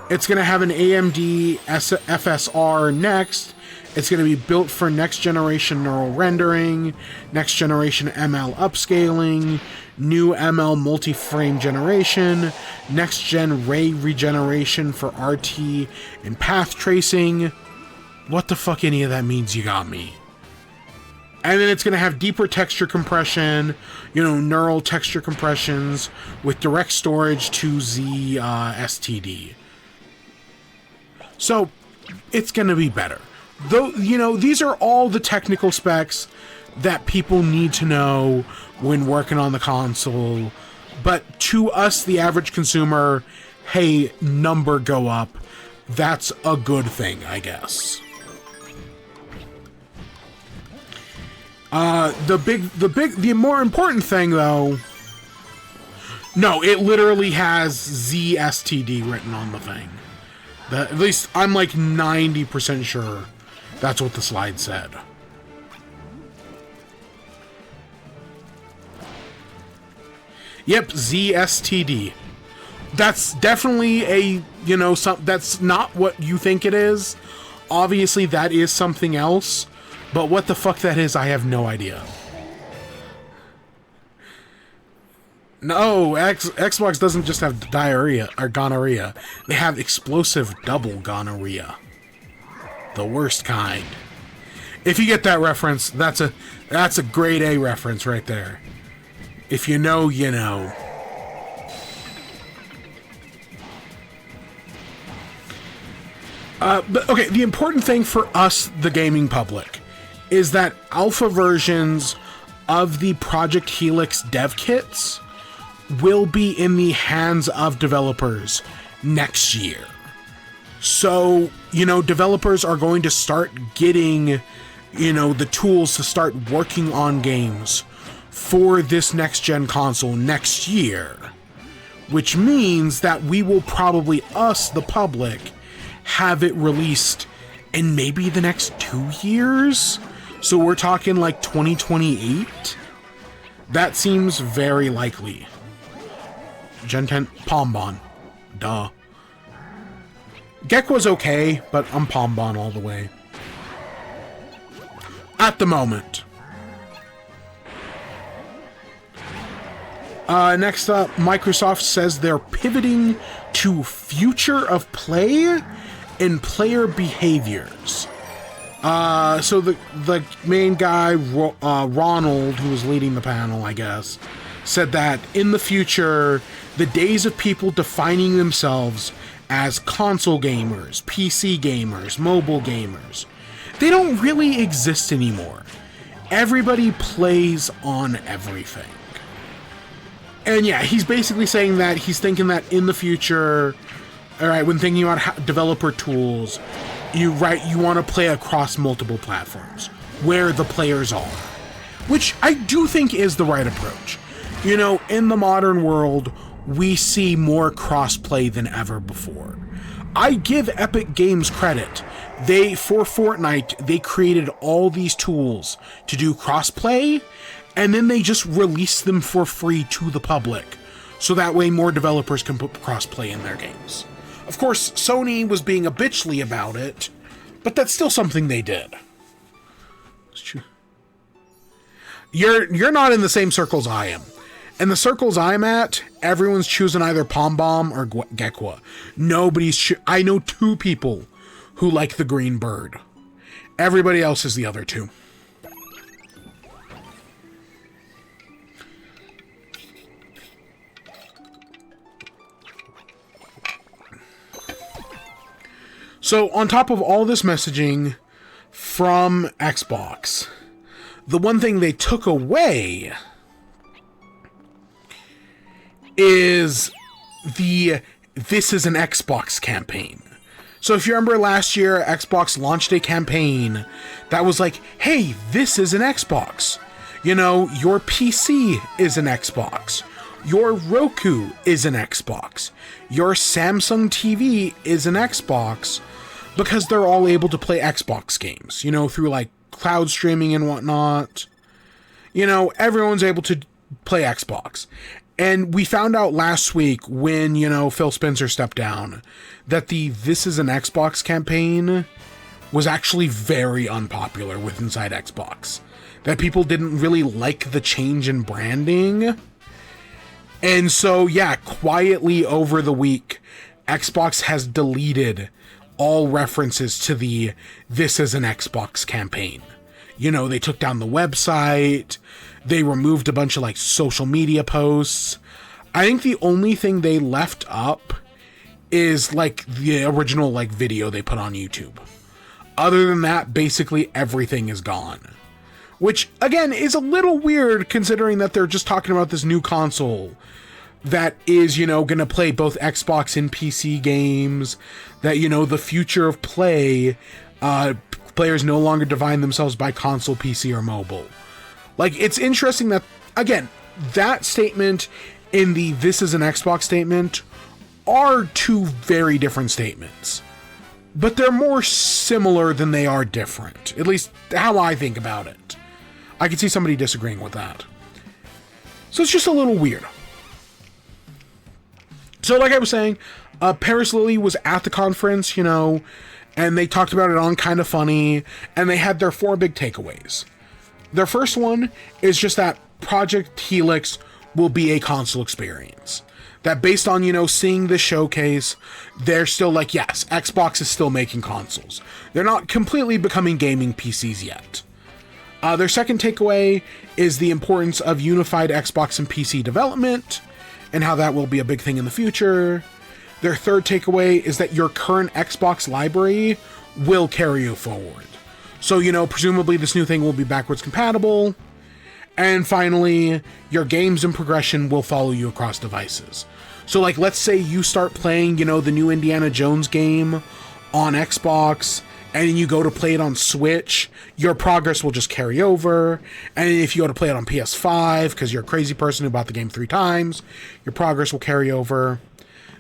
It's going to have an AMD FSR Next. It's going to be built for next generation neural rendering, next generation ML upscaling, new ML multi-frame generation, next gen ray regeneration for RT and path tracing. What the fuck any of that means, you got me. And then it's going to have deeper texture compression, neural texture compressions with direct storage to Z STD. So it's going to be better. Though, these are all the technical specs that people need to know when working on the console. But to us, the average consumer, hey, number go up. That's a good thing, I guess. The more important thing, though... No, it literally has ZSTD written on the thing. At least I'm like 90% sure that's what the slide said. Yep, ZSTD. That's definitely a, that's not what you think it is. Obviously, that is something else. But what the fuck that is, I have no idea. No, Xbox doesn't just have diarrhea or gonorrhea. They have explosive double gonorrhea. The worst kind. If you get that reference, that's a grade A reference right there. If you know, you know. But okay, the important thing for us, the gaming public, is that alpha versions of the Project Helix dev kits will be in the hands of developers next year. So, developers are going to start getting, the tools to start working on games for this next-gen console next year. Which means that we will probably, us, the public, have it released in maybe the next 2 years? So we're talking like 2028? That seems very likely. Gen 10, Pombon. Duh. Gekwa's okay, but I'm Pombon all the way. At the moment. Next up, Microsoft says they're pivoting to future of play and player behaviors. So the main guy, Ronald, who was leading the panel, I guess, said that in the future, the days of people defining themselves as console gamers, PC gamers, mobile gamers, they don't really exist anymore. Everybody plays on everything. And yeah, he's basically saying that he's thinking that in the future, alright, when thinking about developer tools, you want to play across multiple platforms, where the players are. Which I do think is the right approach. In the modern world, we see more cross-play than ever before. I give Epic Games credit. For Fortnite, they created all these tools to do cross-play, and then they just released them for free to the public, so that way more developers can put cross-play in their games. Of course, Sony was being a bitchly about it, but that's still something they did. You're not in the same circles I am. In the circles I'm at, everyone's choosing either Pombom or Gekwa. I know 2 people who like the green bird. Everybody else is the other 2. So, on top of all this messaging from Xbox, the one thing they took away is the "This is an Xbox" campaign. So if you remember last year, Xbox launched a campaign that was like, hey, this is an Xbox. Your PC is an Xbox. Your Roku is an Xbox. Your Samsung TV is an Xbox, because they're all able to play Xbox games, through like cloud streaming and whatnot. Everyone's able to play Xbox. And we found out last week when, Phil Spencer stepped down, that the "This is an Xbox" campaign was actually very unpopular with inside Xbox. That people didn't really like the change in branding. And so, yeah, quietly over the week, Xbox has deleted all references to the "This is an Xbox" campaign. You know, they took down the website. They removed a bunch of, like, social media posts. I think the only thing they left up is, like, the original, like, video they put on YouTube. Other than that, basically everything is gone. Which, again, is a little weird considering that they're just talking about this new console that is, you know, going to play both Xbox and PC games, that, you know, the future of play, players no longer define themselves by console, PC, or mobile. Like, it's interesting that, again, that statement and the this is an Xbox statement are two very different statements. But they're more similar than they are different. At least how I think about it. I can see somebody disagreeing with that. So it's just a little weird. So like I was saying, Paris Lily was at the conference, you know, and they talked about it on Kinda Funny, and they had their 4 big takeaways. Their first one is just that Project Helix will be a console experience. That based on, you know, seeing the showcase, they're still like, yes, Xbox is still making consoles. They're not completely becoming gaming PCs yet. Their second takeaway is the importance of unified Xbox and PC development, and how that will be a big thing in the future. Their third takeaway is that your current Xbox library will carry you forward. So, you know, presumably this new thing will be backwards compatible. And finally, your games and progression will follow you across devices. So, like, let's say you start playing, you know, the new Indiana Jones game on Xbox, and you go to play it on Switch, your progress will just carry over. And if you go to play it on PS5, because you're a crazy person who bought the game 3 times, your progress will carry over.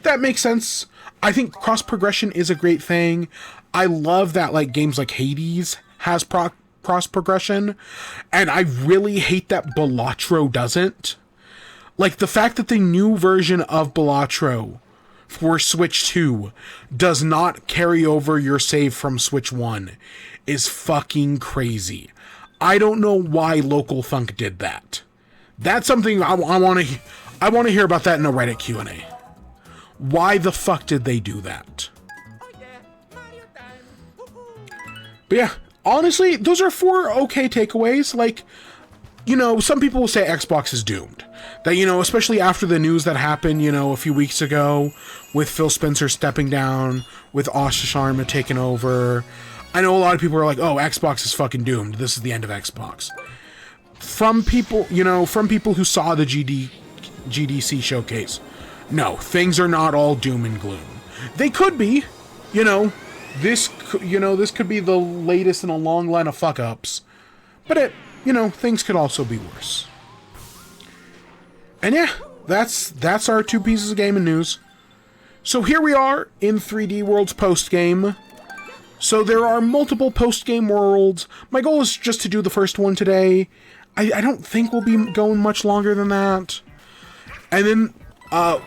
That makes sense. I think cross-progression is a great thing. I love that, like, games like Hades has cross-progression, and I really hate that Balatro doesn't. Like, the fact that the new version of Balatro for Switch 2 does not carry over your save from Switch 1 is fucking crazy. I don't know why Local Funk did that. That's something I want to hear about that in a Reddit Q&A. Why the fuck did they do that? But yeah, honestly, those are 4 okay takeaways. Like, you know, some people will say Xbox is doomed. That, you know, especially after the news that happened, you know, a few weeks ago with Phil Spencer stepping down, with Asha Sharma taking over. I know a lot of people are like, oh, Xbox is fucking doomed. This is the end of Xbox. From people, you know, from people who saw the GDC showcase, no, things are not all doom and gloom. They could be, you know, this could be the latest in a long line of fuck-ups. But you know, things could also be worse. And yeah, that's our 2 pieces of gaming news. So here we are in 3D World's post-game. So there are multiple post-game worlds. My goal is just to do the first one today. I don't think we'll be going much longer than that. And then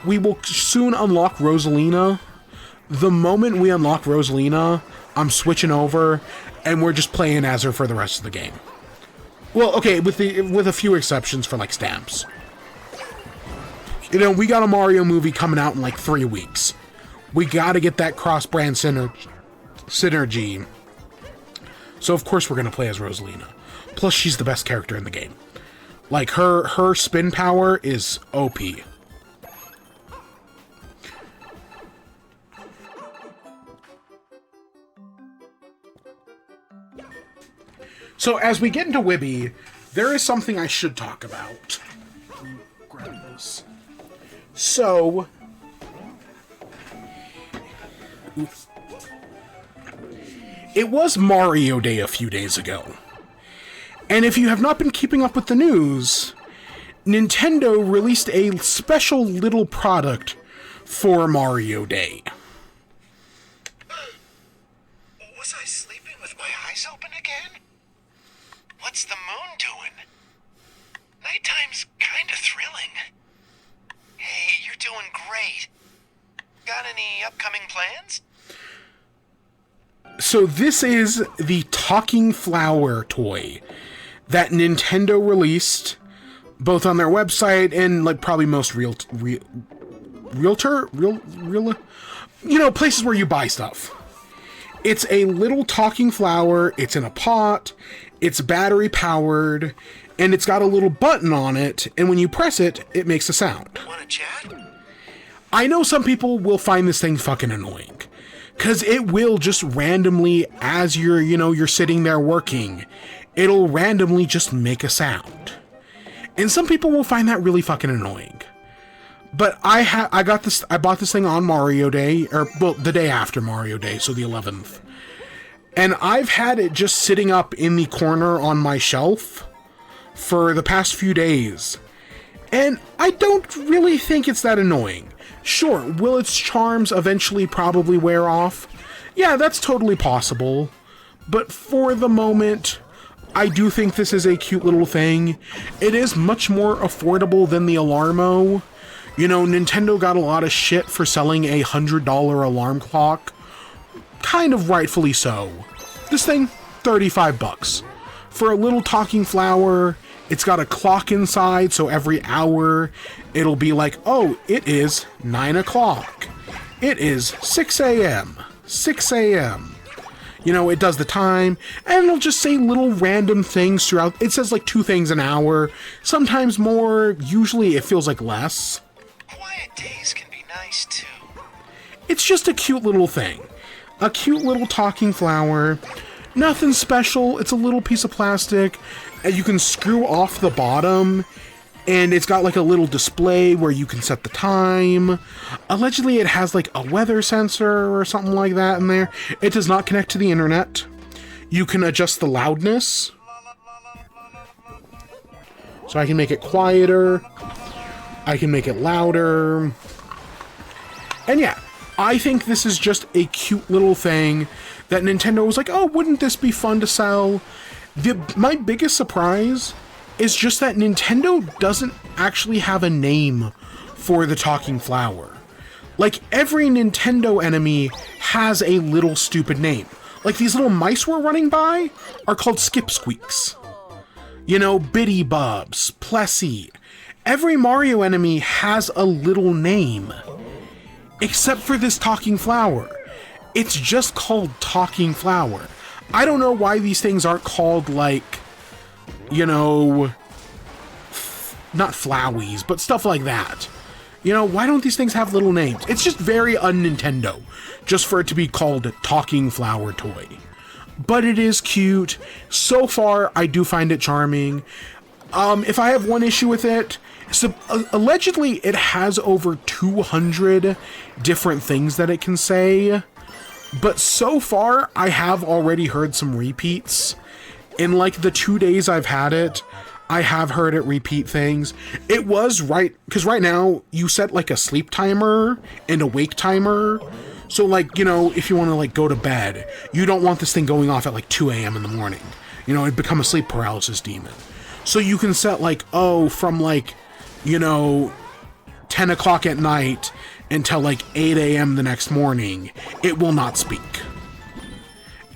we will soon unlock Rosalina. The moment we unlock Rosalina, I'm switching over, and we're just playing as her for the rest of the game. Well, okay, with a few exceptions for, like, stamps. You know, we got a Mario movie coming out in, like, 3 weeks. We gotta get that cross-brand synergy. So, of course, we're gonna play as Rosalina. Plus, she's the best character in the game. Like, her spin power is OP. So, as we get into WIBE, there is something I should talk about. Grab this. So, it was Mario Day a few days ago. And if you have not been keeping up with the news, Nintendo released a special little product for Mario Day.
Was I sleeping with my eyes open again? What's the moon doing? Nighttime's kinda thrilling. Hey, you're doing great. Got any upcoming plans?
So this is the talking flower toy that Nintendo released both on their website and, like, probably most realtor, you know, places where you buy stuff. It's a little talking flower. It's in a pot. It's battery powered, and it's got a little button on it, and when you press it, it makes a sound.
Wanna chat?
I know some people will find this thing fucking annoying, because it will just randomly, as you're sitting there working, it'll randomly just make a sound. And some people will find that really fucking annoying. But I bought this thing on Mario Day, or, well, the day after Mario Day, so the 11th. And I've had it just sitting up in the corner on my shelf for the past few days. And I don't really think it's that annoying. Sure, will its charms eventually probably wear off? Yeah, that's totally possible. But for the moment, I do think this is a cute little thing. It is much more affordable than the Alarmo. You know, Nintendo got a lot of shit for selling a $100 alarm clock. Kind of rightfully so. This thing, $35. For a little talking flower, it's got a clock inside, so every hour it'll be like, oh, it is 9 o'clock. It is 6 a.m. 6 a.m. You know, it does the time, and it'll just say little random things throughout. It says like 2 things an hour, sometimes more. Usually it feels like less.
Quiet days can be nice too.
It's just a cute little thing. A cute little talking flower. Nothing special. It's a little piece of plastic, and you can screw off the bottom, and it's got like a little display where you can set the time. Allegedly, it has like a weather sensor or something like that in there. It does not connect to the internet. You can adjust the loudness. So I can make it quieter. I can make it louder. And yeah, I think this is just a cute little thing that Nintendo was like, oh, wouldn't this be fun to sell? My biggest surprise is just that Nintendo doesn't actually have a name for the talking flower. Like, every Nintendo enemy has a little stupid name. Like, these little mice we're running by are called Skip Squeaks. You know, Biddy Bubs, Plessy. Every Mario enemy has a little name. Except for this talking flower. It's just called talking flower. I don't know why these things aren't called, like, you know, not Flowies, but stuff like that. You know, why don't these things have little names? It's just very un-Nintendo, just for it to be called Talking Flower Toy. But it is cute. So far, I do find it charming. If I have one issue with it, so, allegedly it has over 200 different things that it can say. But so far, I have already heard some repeats. In like the 2 days I've had it, I have heard it repeat things. It was right, because right now you set like a sleep timer and a wake timer. So like, you know, if you want to like go to bed, you don't want this thing going off at like 2 a.m. in the morning. You know, it'd become a sleep paralysis demon. So you can set like, oh, from like, you know, 10 o'clock at night until like 8 a.m. the next morning, it will not speak.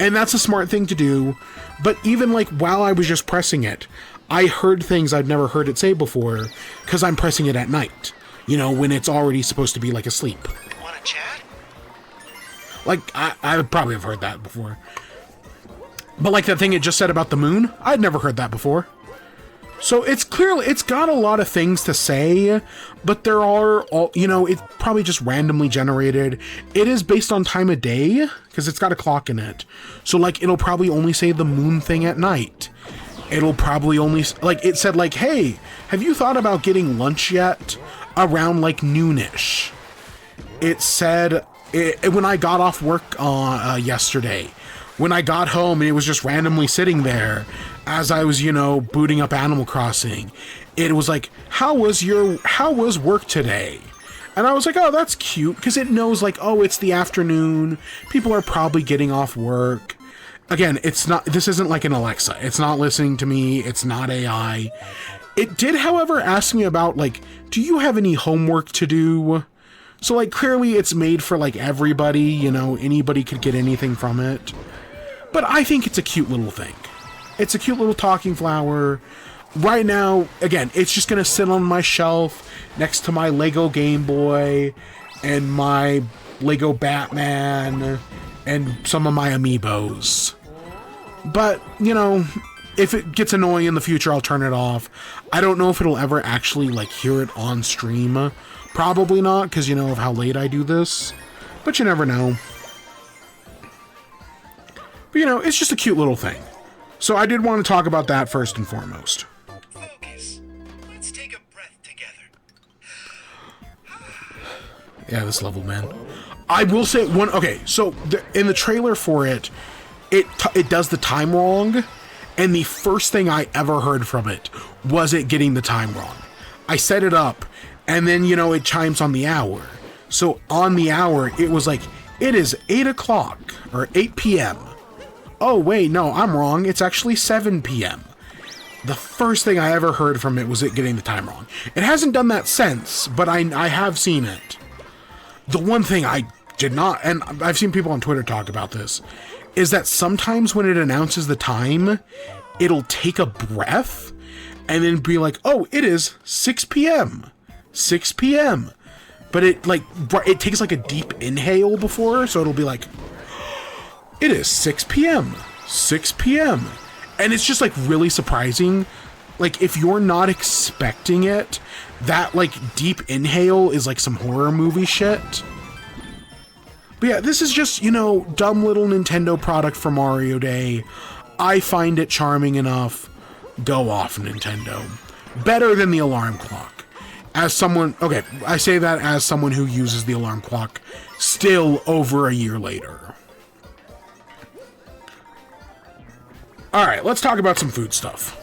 And that's a smart thing to do. But even like while I was just pressing it, I heard things I've never heard it say before because I'm pressing it at night. You know, when it's already supposed to be like asleep.
Wanna chat?
Like, I would probably have heard that before. But like that thing it just said about the moon, I'd never heard that before. So it's got a lot of things to say, but there are all, you know, it's probably just randomly generated. It is based on time of day, because it's got a clock in it. So like, it'll probably only say the moon thing at night. It'll probably only, like, it said like, hey, have you thought about getting lunch yet? Around like noonish. It said, when I got off work yesterday, when I got home and it was just randomly sitting there, as I was, you know, booting up Animal Crossing, it was like, how was work today? And I was like, oh, that's cute, because it knows, like, oh, it's the afternoon, people are probably getting off work. Again, this isn't like an Alexa, it's not listening to me, it's not AI. It did, however, ask me about, like, do you have any homework to do? So, like, clearly it's made for, like, everybody, you know, anybody could get anything from it. But I think it's a cute little thing. It's a cute little talking flower. Right now, again, it's just going to sit on my shelf next to my Lego Game Boy and my Lego Batman and some of my amiibos. But, you know, if it gets annoying in the future, I'll turn it off. I don't know if it'll ever actually, like, hear it on stream. Probably not, because, you know, of how late I do this. But you never know. But, you know, it's just a cute little thing. So I did want to talk about that first and foremost.
Focus. Let's take a breath together.
Yeah, this level, man. I will say one. Okay, so in the trailer for it, it does the time wrong, and the first thing I ever heard from it was it getting the time wrong. I set it up, and then, you know, it chimes on the hour. So on the hour, it was like, it is 8 o'clock, or 8 p.m. Oh, wait, no, I'm wrong. It's actually 7 p.m. The first thing I ever heard from it was it getting the time wrong. It hasn't done that since, but I have seen it. The one thing I did not, and I've seen people on Twitter talk about this, is that sometimes when it announces the time, it'll take a breath and then be like, oh, it is 6 p.m. 6 p.m. But it takes like a deep inhale before, so it'll be like, it is 6 p.m. 6 p.m. And it's just like really surprising. Like, if you're not expecting it, that like deep inhale is like some horror movie shit. But yeah, this is just, you know, dumb little Nintendo product for Mario Day. I find it charming enough. Go off, Nintendo. Better than the alarm clock. As someone, okay, I say that as someone who uses the alarm clock still over a year later. Alright, let's talk about some food stuff.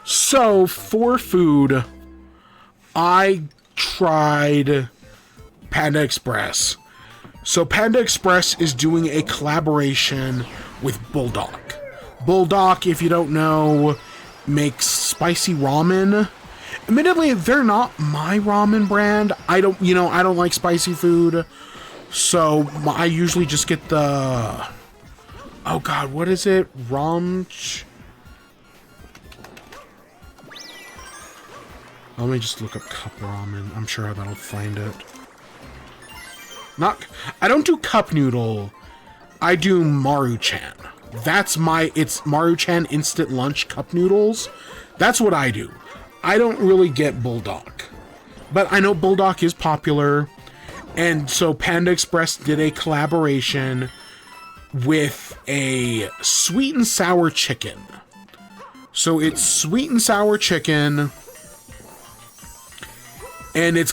So, for food, I tried Panda Express. So Panda Express is doing a collaboration with Bulldog. Bulldog, if you don't know, makes spicy ramen. Admittedly, they're not my ramen brand. I don't like spicy food. So I usually just get the... Oh god, what is it? Let me just look up cup ramen. I'm sure that'll find it. I don't do cup noodle. I do Maruchan. It's Maruchan instant lunch cup noodles. That's what I do. I don't really get Bulldog. But I know Bulldog is popular. And so Panda Express did a collaboration with a sweet and sour chicken. So it's sweet and sour chicken. And it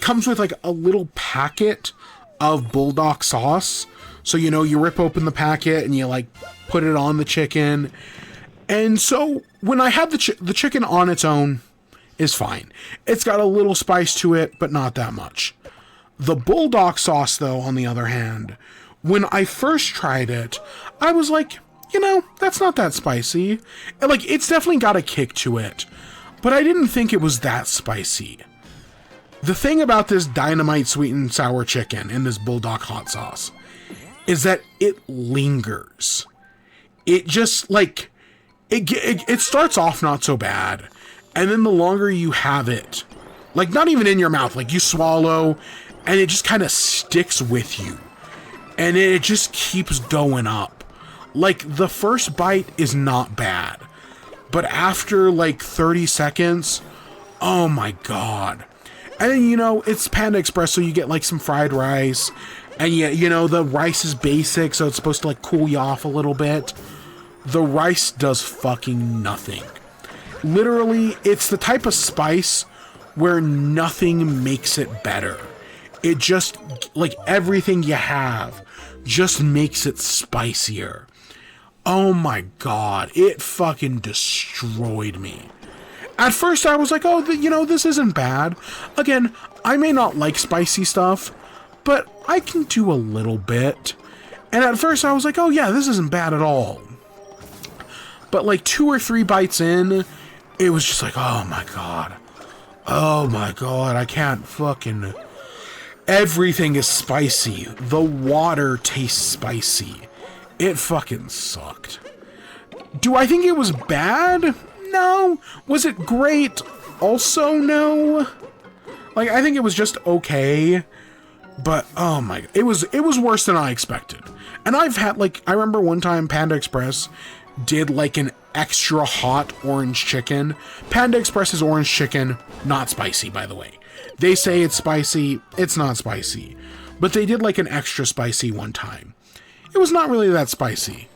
comes with like a little packet of Bulldog sauce. So, you know, you rip open the packet and you like put it on the chicken. And so when I had the chicken on its own is fine. It's got a little spice to it, but not that much. The Bulldog sauce, though, on the other hand, when I first tried it, I was like, you know, that's not that spicy. And, like, it's definitely got a kick to it, but I didn't think it was that spicy. The thing about this Dynamite sweet and sour chicken and this Bulldog hot sauce is that it lingers. It just, like, it starts off not so bad, and then the longer you have it, like, not even in your mouth, like, you swallow, and it just kind of sticks with you. And it just keeps going up. Like, the first bite is not bad, but after, like, 30 seconds, oh my god. And then, you know, it's Panda Express, so you get, like, some fried rice. And, yeah, you know, the rice is basic, so it's supposed to, like, cool you off a little bit. The rice does fucking nothing. Literally, it's the type of spice where nothing makes it better. It just, like, everything you have just makes it spicier. Oh my god, it fucking destroyed me. At first, I was like, oh, you know, this isn't bad. Again, I may not like spicy stuff, but I can do a little bit. And at first, I was like, oh, yeah, this isn't bad at all. But, like, 2 or 3 bites in, it was just like, oh, my God. Oh, my God, I can't fucking... Everything is spicy. The water tastes spicy. It fucking sucked. Do I think it was bad? No. Was it great? Also, no. Like, I think it was just okay. But oh my, it was worse than I expected. And I've had, like, I remember one time Panda Express did like an extra hot orange chicken. Panda Express's orange chicken, not spicy, by the way. They say it's spicy, it's not spicy. But they did like an extra spicy one time. It was not really that spicy.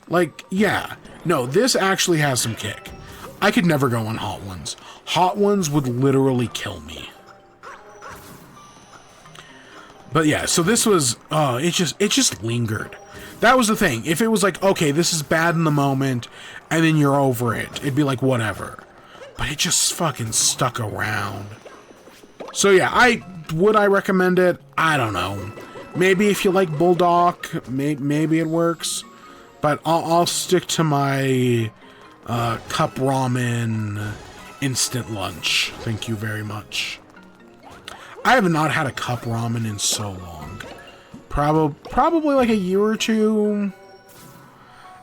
Like, yeah, no, this actually has some kick. I could never go on hot ones. Hot ones would literally kill me. But yeah, so this was, it just lingered. That was the thing. If it was like, okay, this is bad in the moment, and then you're over it, it'd be like, whatever. But it just fucking stuck around. So yeah, would I recommend it? I don't know. Maybe if you like Bulldog, maybe it works. But I'll stick to my cup ramen instant lunch. Thank you very much. I have not had a cup ramen in so long. Probably like a year or two.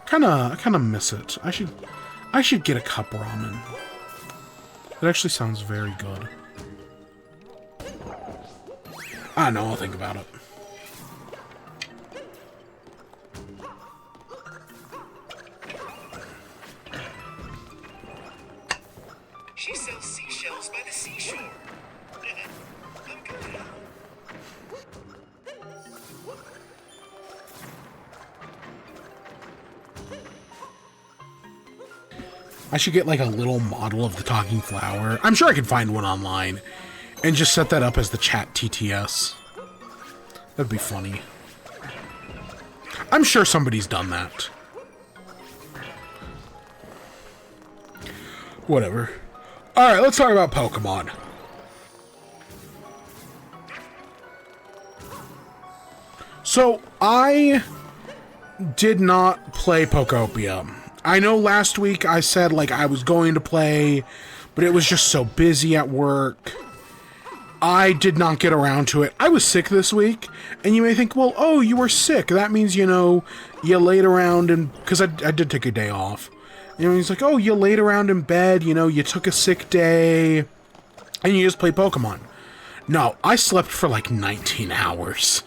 Kinda miss it. I should get a cup ramen. It actually sounds very good. I don't know, I'll think about it.
She sells seashells by the seashore. I'm good.
I should get like a little model of the talking flower. I'm sure I can find one online. And just set that up as the chat TTS. That'd be funny. I'm sure somebody's done that. Whatever. Alright, let's talk about Pokemon. So, I did not play Pokopia. I know last week I said like I was going to play, but it was just so busy at work. I did not get around to it. I was sick this week, and you may think, well, oh, you were sick. That means, you know, you laid around and... Because I did take a day off. You know, he's like, oh, you laid around in bed, you know, you took a sick day, and you just played Pokemon. No, I slept for like 19 hours.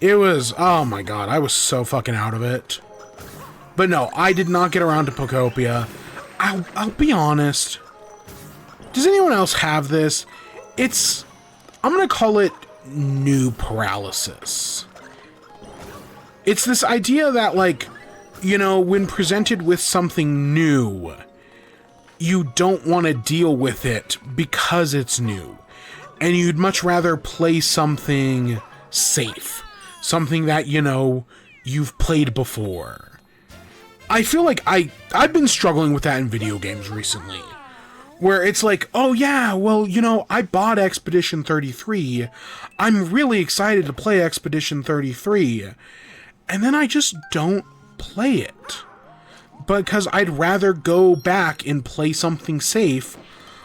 It was... Oh my god, I was so fucking out of it. But no, I did not get around to Pokopia. I'll be honest. Does anyone else have this? It's... I'm gonna call it new paralysis. It's this idea that, like, you know, when presented with something new, you don't want to deal with it because it's new. And you'd much rather play something safe. Something that, you know, you've played before. I feel like I've been struggling with that in video games recently. Where it's like, oh yeah, well, you know, I bought Expedition 33. I'm really excited to play Expedition 33. And then I just don't play it. Because I'd rather go back and play something safe,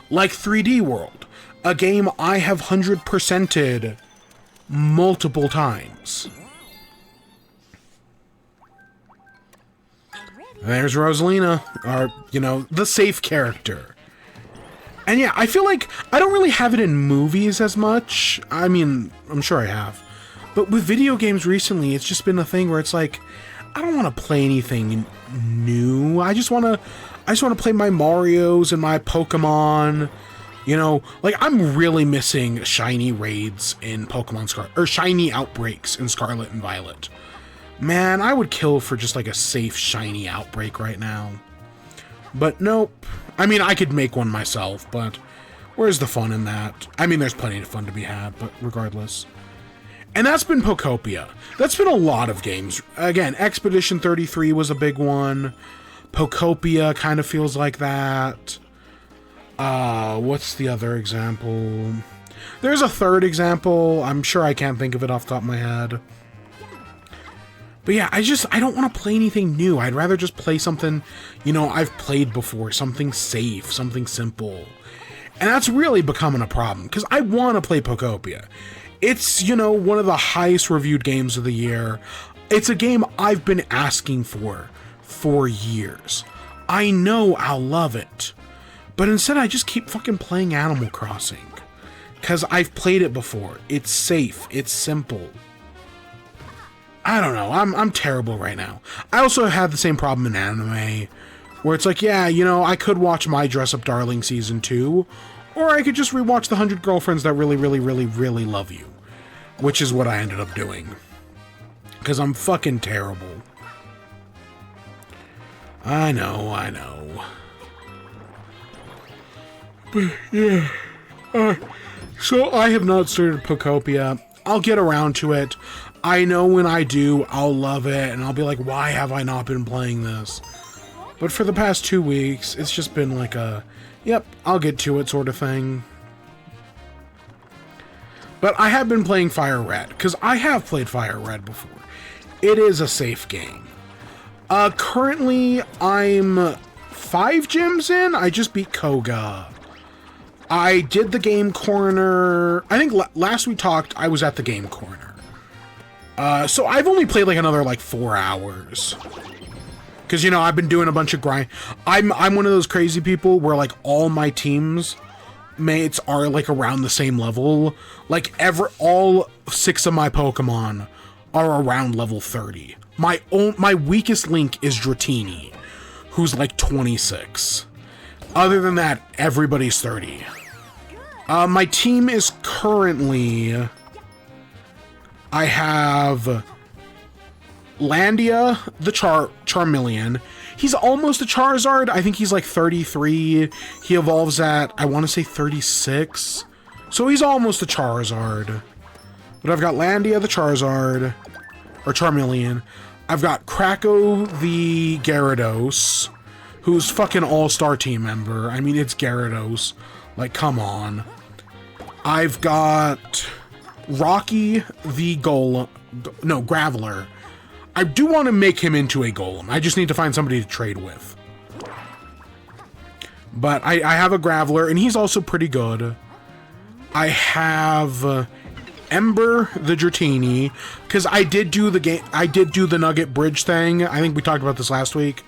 like 3D World. A game I have 100%ed multiple times. There's Rosalina, our, you know, the safe character. And yeah, I feel like I don't really have it in movies as much. I mean, I'm sure I have. But with video games recently, it's just been a thing where it's like, I don't want to play anything new. I just want to play my Marios and my Pokemon. You know, like, I'm really missing shiny raids in Pokemon Scarlet, or shiny outbreaks in Scarlet and Violet. Man, I would kill for just like a safe shiny outbreak right now. But nope. I mean, I could make one myself, but where's the fun in that? I mean, there's plenty of fun to be had, but regardless. And that's been Pokopia. That's been a lot of games. Again, Expedition 33 was a big one. Pokopia kind of feels like that. What's the other example? There's a third example. I'm sure I can't think of it off the top of my head. But yeah, I don't want to play anything new. I'd rather just play something, you know, I've played before. Something safe, something simple. And that's really becoming a problem, because I want to play Pokopia. It's, you know, one of the highest reviewed games of the year. It's a game I've been asking for years. I know I'll love it. But instead I just keep fucking playing Animal Crossing. Because I've played it before. It's safe. It's simple. I don't know. I'm terrible right now. I also had the same problem in anime, where it's like, yeah, you know, I could watch My Dress Up Darling Season 2, or I could just rewatch The 100 Girlfriends That Really, Really, Really, Really Love You, which is what I ended up doing. Because I'm fucking terrible. I know. But, yeah. So I have not started Pokopia. I'll get around to it. I know when I do, I'll love it, and I'll be like, why have I not been playing this? But for the past 2 weeks, it's just been like a, yep, I'll get to it sort of thing. But I have been playing Fire Red, because I have played Fire Red before. It is a safe game. Currently, I'm 5 gyms in. I just beat Koga. I did the game corner. I think last we talked, I was at the game corner. So I've only played like another like 4 hours. Because, you know, I've been doing a bunch of grind. I'm one of those crazy people where like all my teams mates are like around the same level. Like all 6 of my Pokemon are around level 30. My weakest link is Dratini, who's like 26. Other than that, everybody's 30. My team is currently... I have Landia, the Charmeleon. He's almost a Charizard. I think he's like 33. He evolves at, I want to say 36. So he's almost a Charizard. But I've got Landia, the Charizard, or Charmeleon. I've got Krako, the Gyarados, who's fucking all-star team member. I mean, it's Gyarados. Like, come on. I've got Rocky, the Graveler. I do want to make him into a Golem. I just need to find somebody to trade with. But I have a Graveler, and he's also pretty good. I have Ember, the Dratini, because I did do the Nugget Bridge thing. I think we talked about this last week,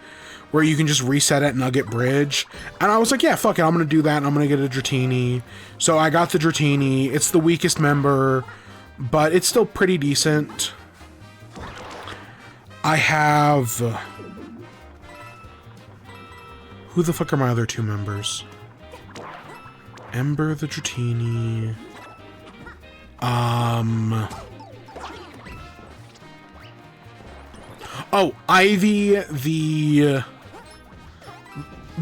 where you can just reset at Nugget Bridge. And I was like, yeah, fuck it, I'm going to do that, and I'm going to get a Dratini. So I got the Dratini. It's the weakest member, but it's still pretty decent. I have... who the fuck are my other 2 members? Ember, the Dratini... Oh, Ivy, the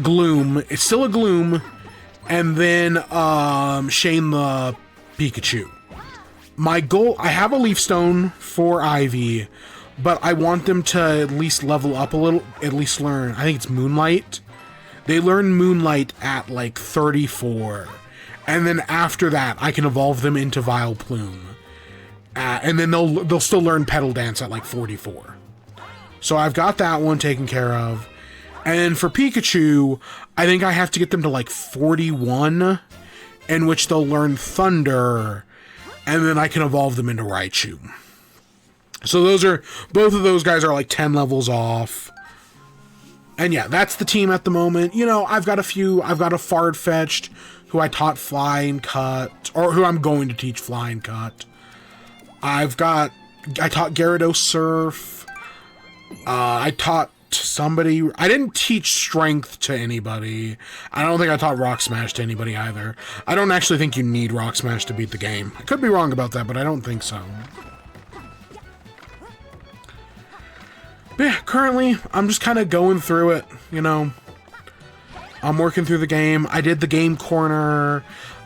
Gloom. It's still a Gloom. And then, Shane the Pikachu. My goal, I have a Leaf Stone for Ivy, but I want them to at least level up a little, at least learn, I think it's Moonlight. They learn Moonlight at like 34. And then after that, I can evolve them into Vileplume. And then they'll still learn Petal Dance at like 44. So I've got that one taken care of. And for Pikachu, I think I have to get them to like 41, in which they'll learn Thunder, and then I can evolve them into Raichu. So both of those guys are like 10 levels off. And yeah, that's the team at the moment. You know, I've got a Farfetch'd, who I taught Fly and Cut, or who I'm going to teach Fly and Cut. I taught Gyarados Surf. I taught somebody... I didn't teach Strength to anybody. I don't think I taught Rock Smash to anybody either. I don't actually think you need Rock Smash to beat the game. I could be wrong about that, but I don't think so. But yeah, currently, I'm just kind of going through it, you know. I'm working through the game. I did the game corner.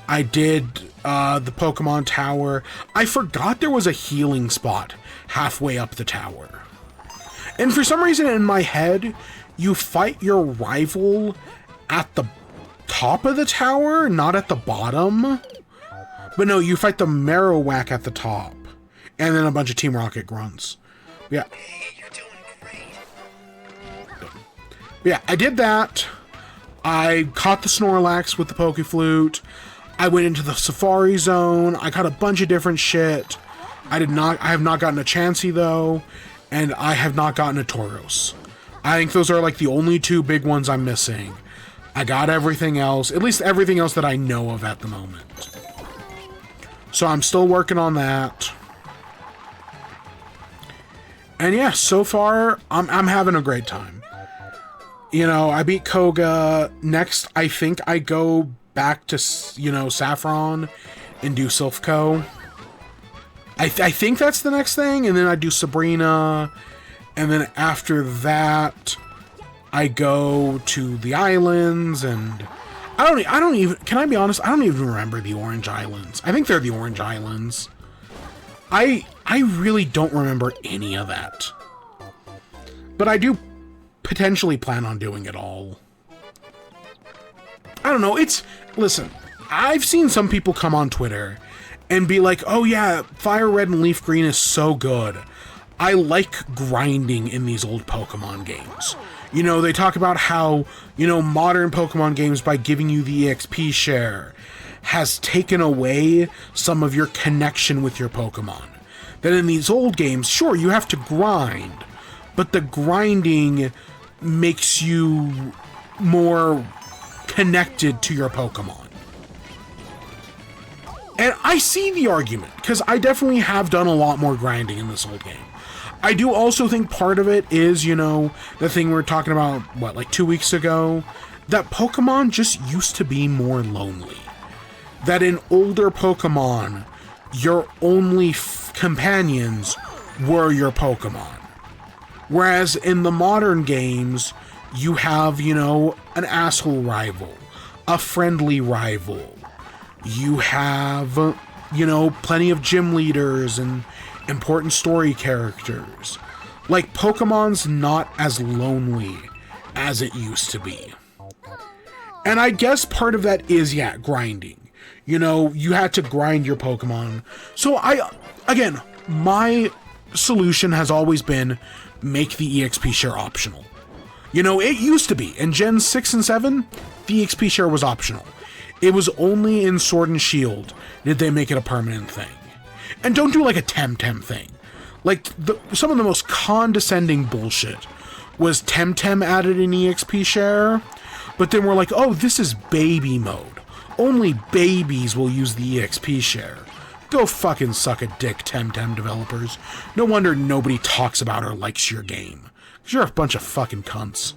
I did the Pokemon Tower. I forgot there was a healing spot halfway up the tower. And for some reason in my head, you fight your rival at the top of the tower, not at the bottom. But no, you fight the Marowak at the top. And then a bunch of Team Rocket grunts. Yeah.
Hey, you're doing great.
Yeah, I did that. I caught the Snorlax with the Pokeflute. I went into the Safari Zone. I caught a bunch of different shit. I have not gotten a Chansey though, and I have not gotten a Tauros. I think those are like the only 2 big ones I'm missing. I got everything else, at least everything else that I know of at the moment. So I'm still working on that. And yeah, so far, I'm having a great time. You know, I beat Koga. Next, I think I go back to, you know, Saffron and do Silphco. I think that's the next thing, and then I do Sabrina, and then after that, I go to the islands, and I don't even, can I be honest? I don't even remember the Orange Islands. I think they're the Orange Islands. I really don't remember any of that. But I do potentially plan on doing it all. I don't know, listen, I've seen some people come on Twitter and be like, oh yeah, Fire Red and Leaf Green is so good. I like grinding in these old Pokemon games. You know, they talk about how, you know, modern Pokemon games, by giving you the EXP share, has taken away some of your connection with your Pokemon. That in these old games, sure, you have to grind, but the grinding makes you more connected to your Pokemon. And I see the argument, because I definitely have done a lot more grinding in this old game. I do also think part of it is, you know, the thing we were talking about, what, like 2 weeks ago? That Pokemon just used to be more lonely. That in older Pokemon, your only companions were your Pokemon. Whereas in the modern games, you have, you know, an asshole rival, a friendly rival. You have, you know, plenty of gym leaders and important story characters. Like, Pokemon's not as lonely as it used to be. And I guess part of that is, yeah, grinding. You know, you had to grind your Pokemon. So again, my solution has always been make the EXP share optional. You know, it used to be. In Gen 6 and 7, the EXP share was optional. It was only in Sword and Shield did they make it a permanent thing. And don't do like a Temtem thing. Like, some of the most condescending bullshit was Temtem added an EXP share, but then we're like, oh, this is baby mode. Only babies will use the EXP share. Go fucking suck a dick, Temtem developers. No wonder nobody talks about or likes your game. 'Cause you're a bunch of fucking cunts.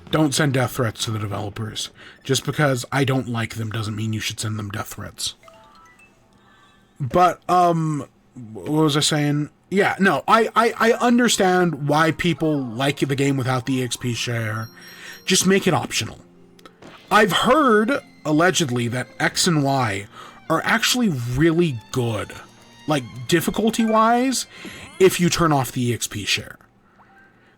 Don't send death threats to the developers. Just because I don't like them doesn't mean you should send them death threats. But, what was I saying? Yeah, no, I understand why people like the game without the EXP share. Just make it optional. I've heard, allegedly, that X and Y are actually really good, like, difficulty-wise, if you turn off the EXP share.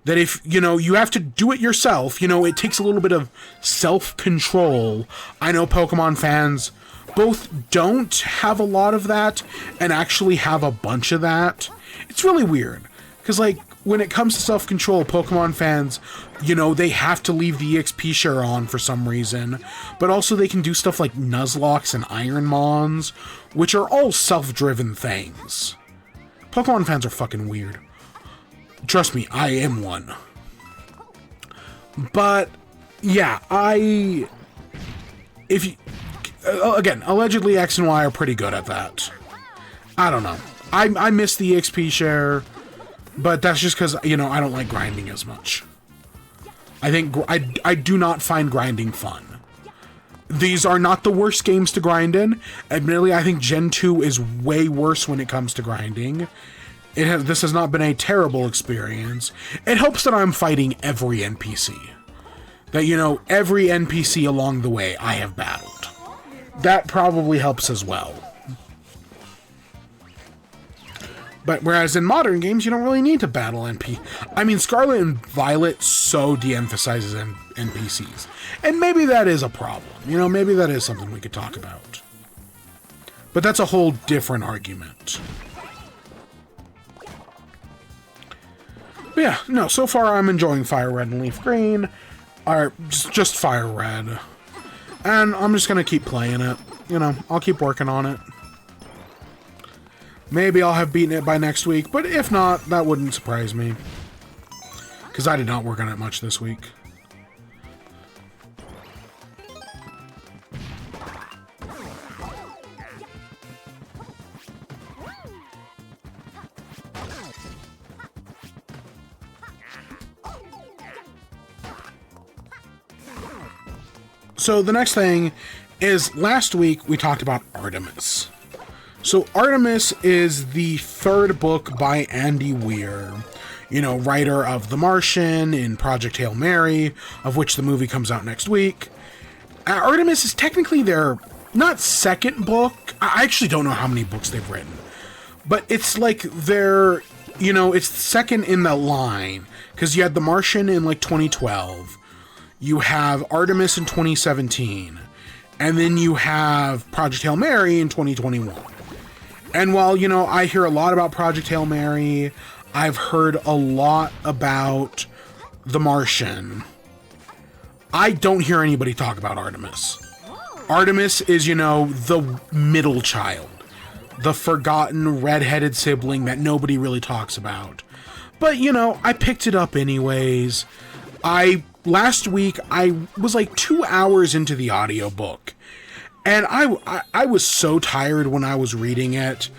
That if, you know, you have to do it yourself, you know, it takes a little bit of self-control. I know Pokemon fans both don't have a lot of that and actually have a bunch of that. It's really weird, because, like, when it comes to self-control, Pokemon fans, you know, they have to leave the EXP share on for some reason, but also they can do stuff like Nuzlockes and Ironmons, which are all self-driven things. Pokemon fans are fucking weird. Trust me, I am one. But, yeah, if you, again, allegedly X and Y are pretty good at that. I don't know. I miss the EXP share, but that's just because, you know, I don't like grinding as much. I think, I do not find grinding fun. These are not the worst games to grind in. Admittedly, I think Gen 2 is way worse when it comes to grinding. This has not been a terrible experience. It helps that I'm fighting every NPC. That, you know, every NPC along the way I have battled. That probably helps as well. But whereas in modern games, you don't really need to battle I mean, Scarlet and Violet so de-emphasizes NPCs. And maybe that is a problem. You know, maybe that is something we could talk about. But that's a whole different argument. But yeah, no, so far I'm enjoying Fire Red and Leaf Green. Or just Fire Red. And I'm just gonna keep playing it. You know, I'll keep working on it. Maybe I'll have beaten it by next week, but if not, that wouldn't surprise me. Because I did not work on it much this week. So the next thing is, last week we talked about Artemis. So Artemis is the third book by Andy Weir, you know, writer of The Martian and Project Hail Mary, of which the movie comes out next week. Artemis is technically their, not second book. I actually don't know how many books they've written, but it's like their, you know, it's second in the line, because you had The Martian in like 2012, you have Artemis in 2017, and then you have Project Hail Mary in 2021. And while, you know, I hear a lot about Project Hail Mary, I've heard a lot about The Martian, I don't hear anybody talk about Artemis. Artemis is, you know, the middle child, the forgotten redheaded sibling that nobody really talks about. But, you know, I picked it up anyways. Last week, I was like 2 hours into the audiobook, and I was so tired when I was reading it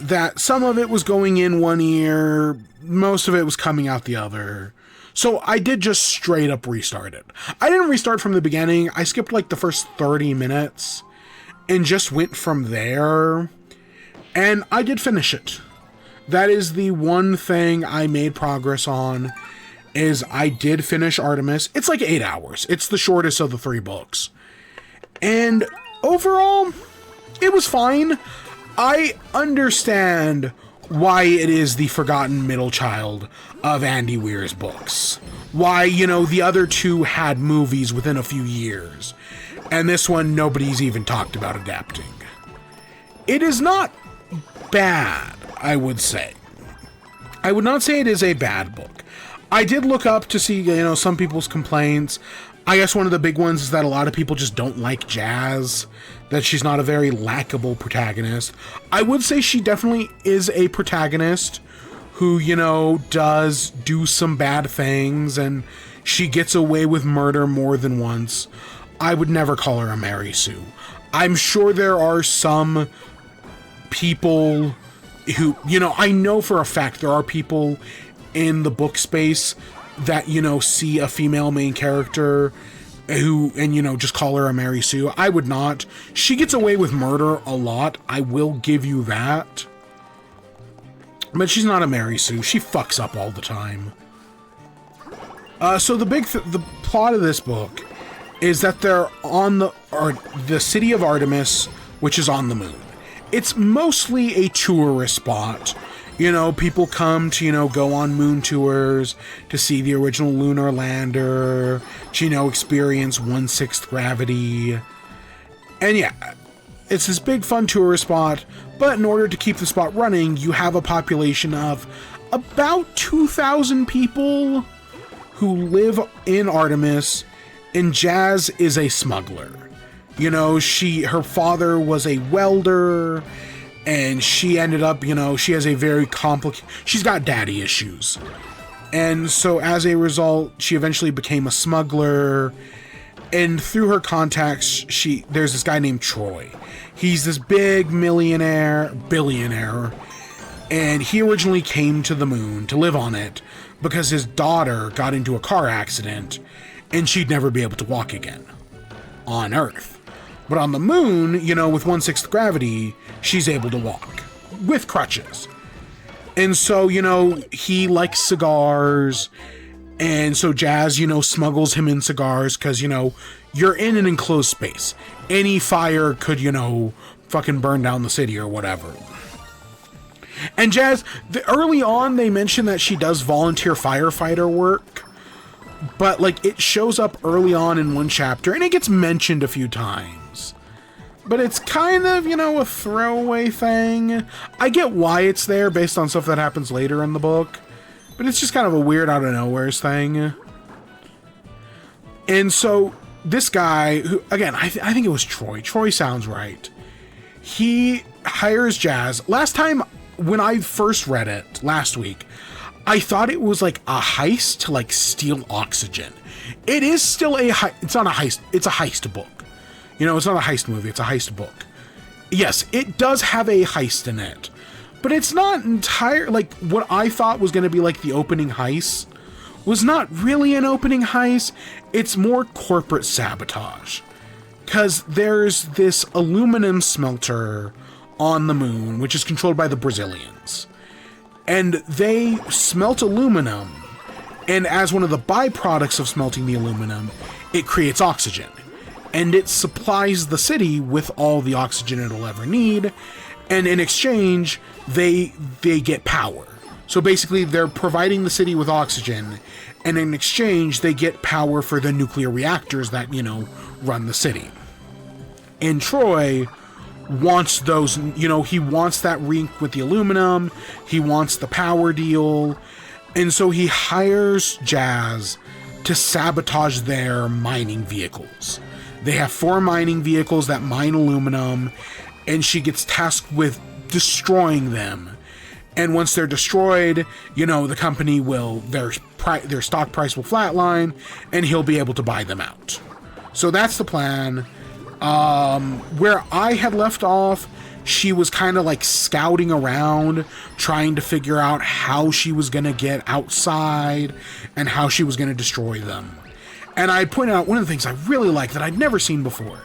that some of it was going in one ear, most of it was coming out the other. So I did just straight up restart it. I didn't restart from the beginning. I skipped like the first 30 minutes and just went from there. And I did finish it. That is the one thing I made progress on, is I did finish Artemis. It's like 8 hours. It's the shortest of the 3 books. And overall, it was fine. I understand why it is the forgotten middle child of Andy Weir's books. Why, you know, the other 2 had movies within a few years, and this one nobody's even talked about adapting. It is not bad, I would say. I would not say it is a bad book. I did look up to see, you know, some people's complaints. I guess one of the big ones is that a lot of people just don't like Jazz, that she's not a very likable protagonist. I would say she definitely is a protagonist who, you know, does do some bad things, and she gets away with murder more than once. I would never call her a Mary Sue. I'm sure there are some people who, you know, I know for a fact there are people in the book space that, you know, see a female main character who, and, you know, just call her a Mary Sue. I would not. She gets away with murder a lot. I will give you that. But she's not a Mary Sue. She fucks up all the time. So the plot of this book is that they're on the city of Artemis, which is on the moon. It's mostly a tourist spot. You know, people come to, you know, go on moon tours, to see the original lunar lander, to, you know, experience 1/6 gravity. And yeah, it's this big fun tourist spot, but in order to keep the spot running, you have a population of about 2,000 people who live in Artemis, and Jazz is a smuggler. You know, her father was a welder, and she ended up, you know, she has a very she's got daddy issues. And so as a result, she eventually became a smuggler. And through her contacts, there's this guy named Troy. He's this big billionaire, and he originally came to the moon to live on it because his daughter got into a car accident and she'd never be able to walk again on Earth. But on the moon, you know, with 1/6 gravity, she's able to walk with crutches. And so, you know, he likes cigars, and so Jazz, you know, smuggles him in cigars because, you know, you're in an enclosed space. Any fire could, you know, fucking burn down the city or whatever. And Jazz, early on, they mentioned that she does volunteer firefighter work, but, like, it shows up early on in one chapter, and it gets mentioned a few times. But it's kind of, you know, a throwaway thing. I get why it's there based on stuff that happens later in the book, but it's just kind of a weird out of nowhere thing. And so this guy, who, again, I think it was Troy. Troy sounds right. He hires Jazz. Last time, when I first read it, last week, I thought it was like a heist to, like, steal oxygen. It is still it's not a heist, it's a heist book. You know, it's not a heist movie, it's a heist book. Yes, it does have a heist in it, but it's not like, what I thought was going to be like the opening heist was not really an opening heist. It's more corporate sabotage. because there's this aluminum smelter on the moon, which is controlled by the Brazilians. And they smelt aluminum, and as one of the byproducts of smelting the aluminum, it creates oxygen. And it supplies the city with all the oxygen it'll ever need, and in exchange, they get power. So basically, they're providing the city with oxygen, and in exchange, they get power for the nuclear reactors that, run the city. And Troy wants those, he wants that rink with the aluminum, he wants the power deal, and so he hires Jazz to sabotage their mining vehicles. They have 4 mining vehicles that mine aluminum, and she gets tasked with destroying them. And once they're destroyed, the company will, their stock price will flatline, and he'll be able to buy them out. So that's the plan. Where I had left off, she was kind of like scouting around, trying to figure out how she was going to get outside and how she was going to destroy them. And I pointed out one of the things I really like that I'd never seen before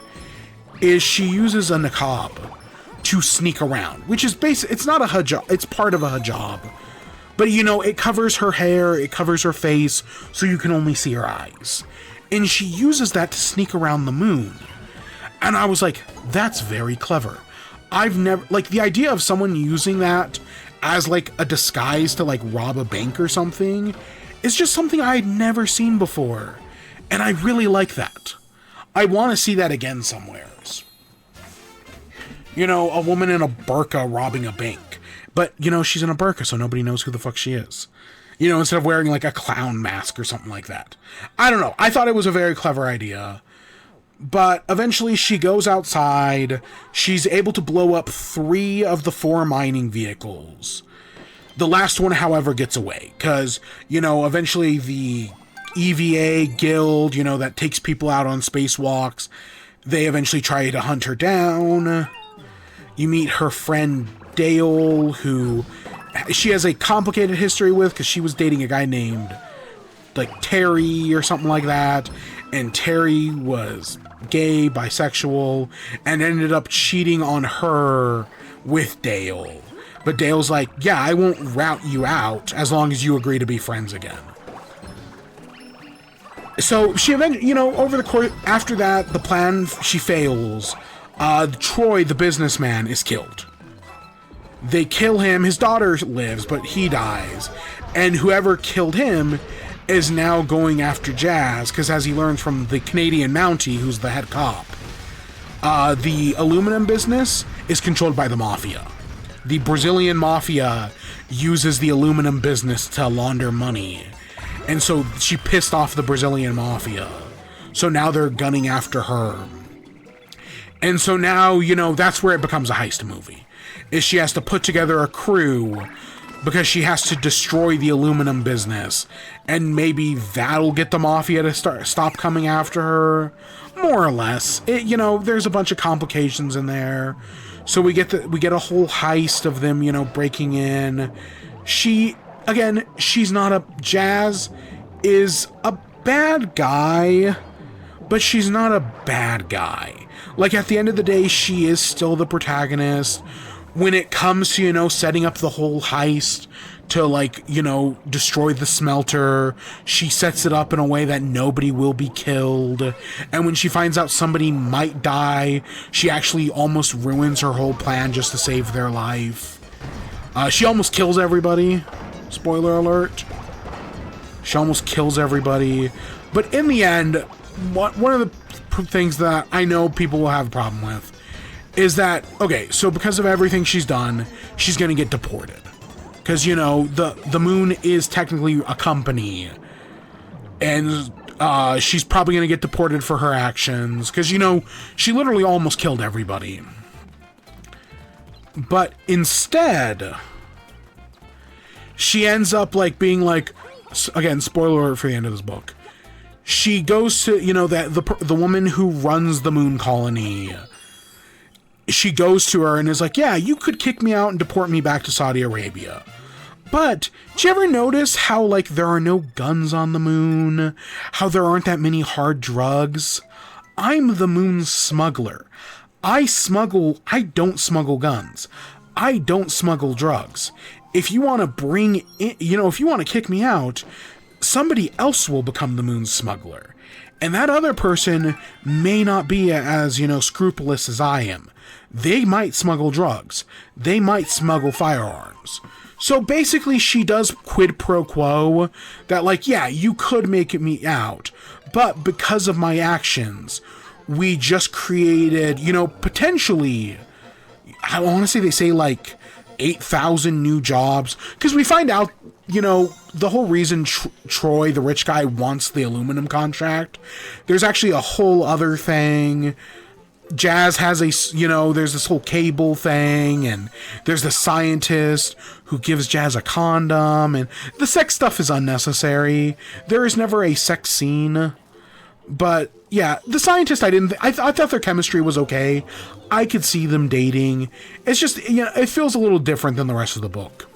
is she uses a niqab to sneak around, which is it's not a hijab, it's part of a hijab. But it covers her hair, it covers her face, so you can only see her eyes. And she uses that to sneak around the moon. And I was like, that's very clever. I've never, the idea of someone using that as, a disguise to, rob a bank or something is just something I had never seen before. And I really like that. I want to see that again somewheres. A woman in a burqa robbing a bank. But, she's in a burqa, so nobody knows who the fuck she is. Instead of wearing, a clown mask or something like that. I don't know. I thought it was a very clever idea. But eventually she goes outside. She's able to blow up 3 of the 4 mining vehicles. The last one, however, gets away. Because, eventually the EVA guild, that takes people out on spacewalks, they eventually try to hunt her down. You meet her friend Dale, who she has a complicated history with because she was dating a guy named, Terry or something like that. And Terry was gay, bisexual, and ended up cheating on her with Dale. But Dale's like, yeah, I won't rout you out as long as you agree to be friends again. So she eventually, over the course, after that, the plan, she fails. Troy, the businessman, is killed. They kill him. His daughter lives, but he dies. And whoever killed him is now going after Jazz, because as he learns from the Canadian Mountie, who's the head cop, the aluminum business is controlled by the mafia. The Brazilian mafia uses the aluminum business to launder money. And so she pissed off the Brazilian mafia. So now they're gunning after her. And so now, that's where it becomes a heist movie. Is she has to put together a crew because she has to destroy the aluminum business. And maybe that'll get the mafia to stop coming after her. More or less. There's a bunch of complications in there. So we get a whole heist of them, breaking in. She's not Jazz is a bad guy, but she's not a bad guy. At the end of the day, she is still the protagonist. When it comes to, setting up the whole heist to, destroy the smelter, she sets it up in a way that nobody will be killed. And when she finds out somebody might die, she actually almost ruins her whole plan just to save their life. She almost kills everybody. Spoiler alert. She almost kills everybody. But in the end, one of the things that I know people will have a problem with is that, okay, so because of everything she's done, she's going to get deported. Because, the moon is technically a company. And she's probably going to get deported for her actions. Because, she literally almost killed everybody. But instead, she ends up, being again, spoiler alert for the end of this book. She goes to, the woman who runs the moon colony. She goes to her and is like, yeah, you could kick me out and deport me back to Saudi Arabia. But, did you ever notice how, there are no guns on the moon? How there aren't that many hard drugs? I'm the moon's smuggler. I don't smuggle guns. I don't smuggle drugs. If you want to bring in, if you want to kick me out, somebody else will become the moon's smuggler. And that other person may not be as, scrupulous as I am. They might smuggle drugs. They might smuggle firearms. So basically she does quid pro quo that, like, yeah, you could make me out, but because of my actions, we just created, potentially, I want to say they say like 8,000 new jobs, because we find out, the whole reason Troy, the rich guy, wants the aluminum contract. There's actually a whole other thing. Jazz has there's this whole cable thing, and there's the scientist who gives Jazz a condom, and the sex stuff is unnecessary. There is never a sex scene, but yeah, the scientist, I thought their chemistry was okay. I could see them dating. It's just, it feels a little different than the rest of the book.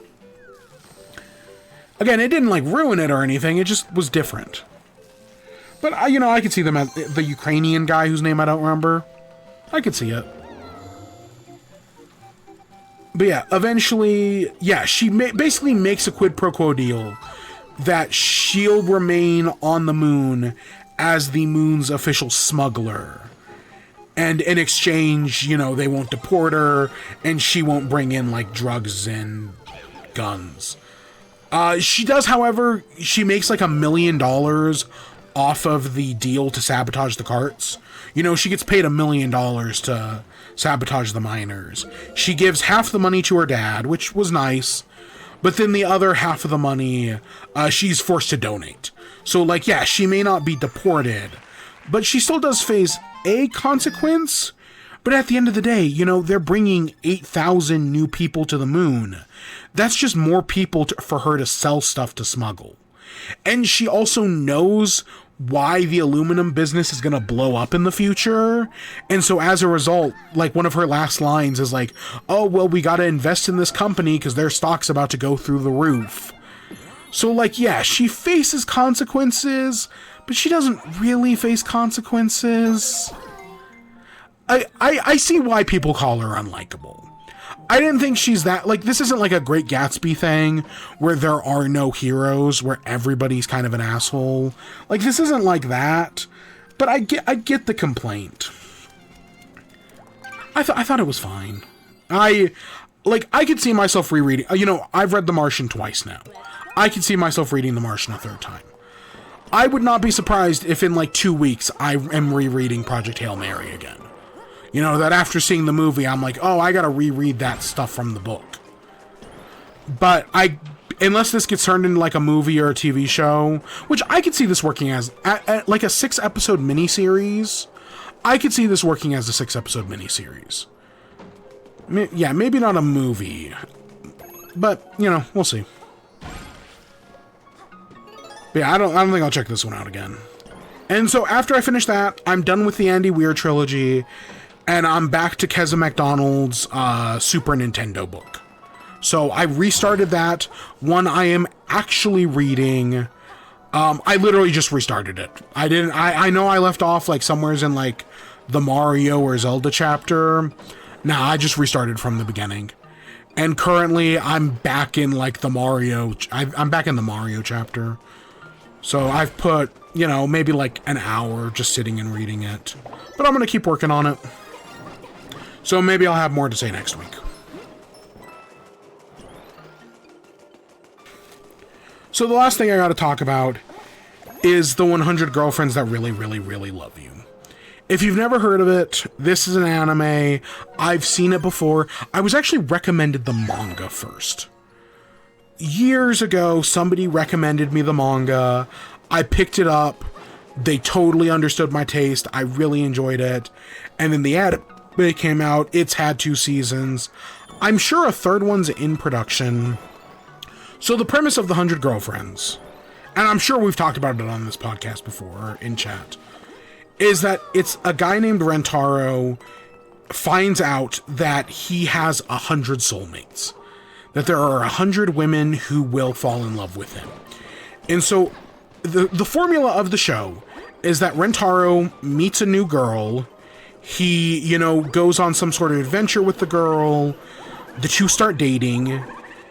Again, it didn't, like, ruin it or anything. It just was different. But, I could see them as the Ukrainian guy whose name I don't remember. I could see it. But yeah, eventually, yeah, she basically makes a quid pro quo deal that she'll remain on the moon as the moon's official smuggler. And in exchange, they won't deport her, and she won't bring in, like, drugs and guns. She does, however, she makes like $1 million off of the deal to sabotage the carts. She gets paid $1 million to sabotage the miners. She gives half the money to her dad, which was nice, but then the other half of the money, she's forced to donate. So, like, yeah, she may not be deported, but she still does face a consequence. But at the end of the day, they're bringing 8,000 new people to the moon. That's just more people for her to sell stuff to smuggle. And she also knows why the aluminum business is going to blow up in the future. And so as a result, like, one of her last lines is like, oh, well, we got to invest in this company because their stock's about to go through the roof. So, like, yeah, she faces consequences, but she doesn't really face consequences. I see why people call her unlikable. I didn't think she's that, like, this isn't like a Great Gatsby thing where there are no heroes, where everybody's kind of an asshole. Like, this isn't like that, but I get the complaint. I thought it was fine. I could see myself rereading, I've read The Martian twice now. I could see myself reading The Martian a third time. I would not be surprised if in like 2 weeks I am rereading Project Hail Mary again. That after seeing the movie, I'm like, oh, I gotta reread that stuff from the book. But unless this gets turned into like a movie or a TV show, which I could see this working as, like a 6-episode miniseries, I could see this working as a 6-episode miniseries. Yeah, maybe not a movie, but, we'll see. But yeah, I don't think I'll check this one out again. And so after I finish that, I'm done with the Andy Weir trilogy, and I'm back to Keza MacDonald's Super Nintendo book. So I restarted that one. I am actually reading. I literally just restarted it. I know I left off like somewheres in like the Mario or Zelda chapter. Nah, I just restarted from the beginning. And currently I'm back in like the Mario. I'm back in the Mario chapter. So I've put, maybe like an hour just sitting and reading it. But I'm going to keep working on it. So maybe I'll have more to say next week. So the last thing I got to talk about is the 100 Girlfriends That Really, Really, Really Love You. If you've never heard of it, this is an anime. I've seen it before. I was actually recommended the manga first. Years ago, somebody recommended me the manga. I picked it up. They totally understood my taste. I really enjoyed it. And then the anime came out. It's had 2 seasons. I'm sure a third one's in production. So the premise of the 100 Girlfriends, and I'm sure we've talked about it on this podcast before in chat, is that it's a guy named Rentaro finds out that he has 100 soulmates. That there are 100 women who will fall in love with him. And so the formula of the show is that Rentaro meets a new girl. He, you know, goes on some sort of adventure with the girl. The two start dating.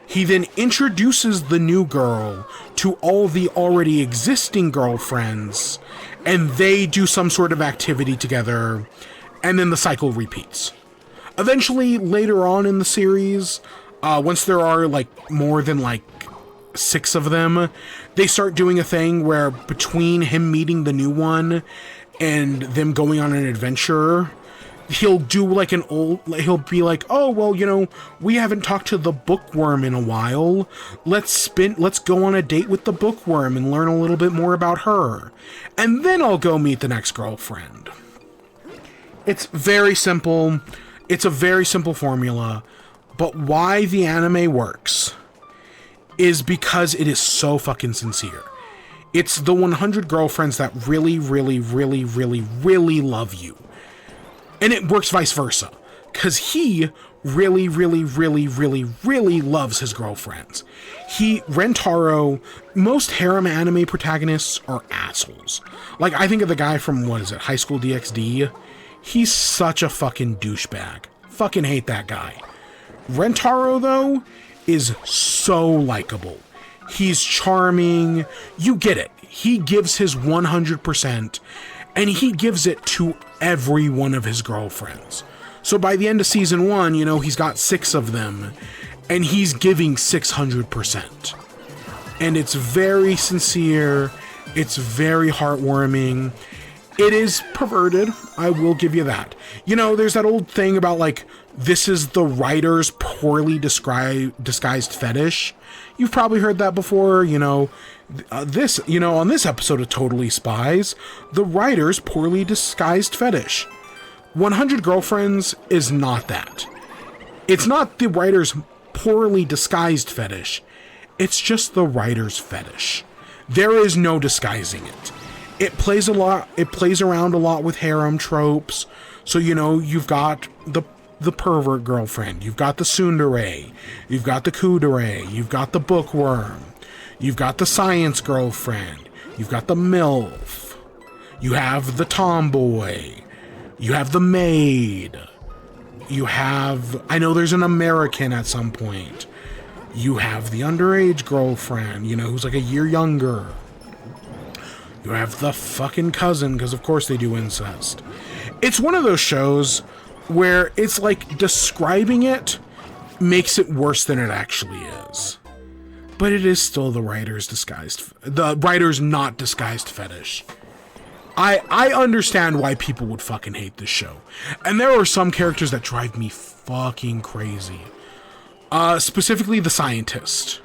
He then introduces the new girl to all the already existing girlfriends, and they do some sort of activity together, and then the cycle repeats. Eventually, later on in the series, once there are, like, more than, like, 6 of them, they start doing a thing where between him meeting the new one and them going on an adventure, he'll do like he'll be like, oh, well, you know, we haven't talked to the bookworm in a while. Let's go on a date with the bookworm and learn a little bit more about her. And then I'll go meet the next girlfriend. It's very simple. It's a very simple formula. But why the anime works is because it is so fucking sincere. It's the 100 girlfriends that really, really, really, really, really love you. And it works vice versa. Because he really, really, really, really, really loves his girlfriends. Rentaro, most harem anime protagonists are assholes. Like, I think of the guy from, High School DxD. He's such a fucking douchebag. Fucking hate that guy. Rentaro, though, is so likable. He's charming. You get it. He gives his 100%, and he gives it to every one of his girlfriends. So by the end of season 1, you know, he's got 6 of them, and he's giving 600%. And it's very sincere. It's very heartwarming. It is perverted. I will give you that. You know, there's that old thing about, like, this is the writer's poorly disguised fetish. You've probably heard that before, you know. On this episode of Totally Spies, the writer's poorly disguised fetish. 100 Girlfriends is not that. It's not the writer's poorly disguised fetish. It's just the writer's fetish. There is no disguising it. It plays around a lot with harem tropes. So, you know, you've got the pervert girlfriend, you've got the tsundere, you've got the kudere, you've got the bookworm, you've got the science girlfriend, you've got the MILF, you have the tomboy, you have the maid, you have, I know there's an American at some point, you have the underage girlfriend, you know, who's like a year younger, you have the fucking cousin, because of course they do incest. It's one of those shows where it's like describing it makes it worse than it actually is. But it is still the writer's not disguised fetish. I understand why people would fucking hate this show. And there are some characters that drive me fucking crazy. Specifically the scientist.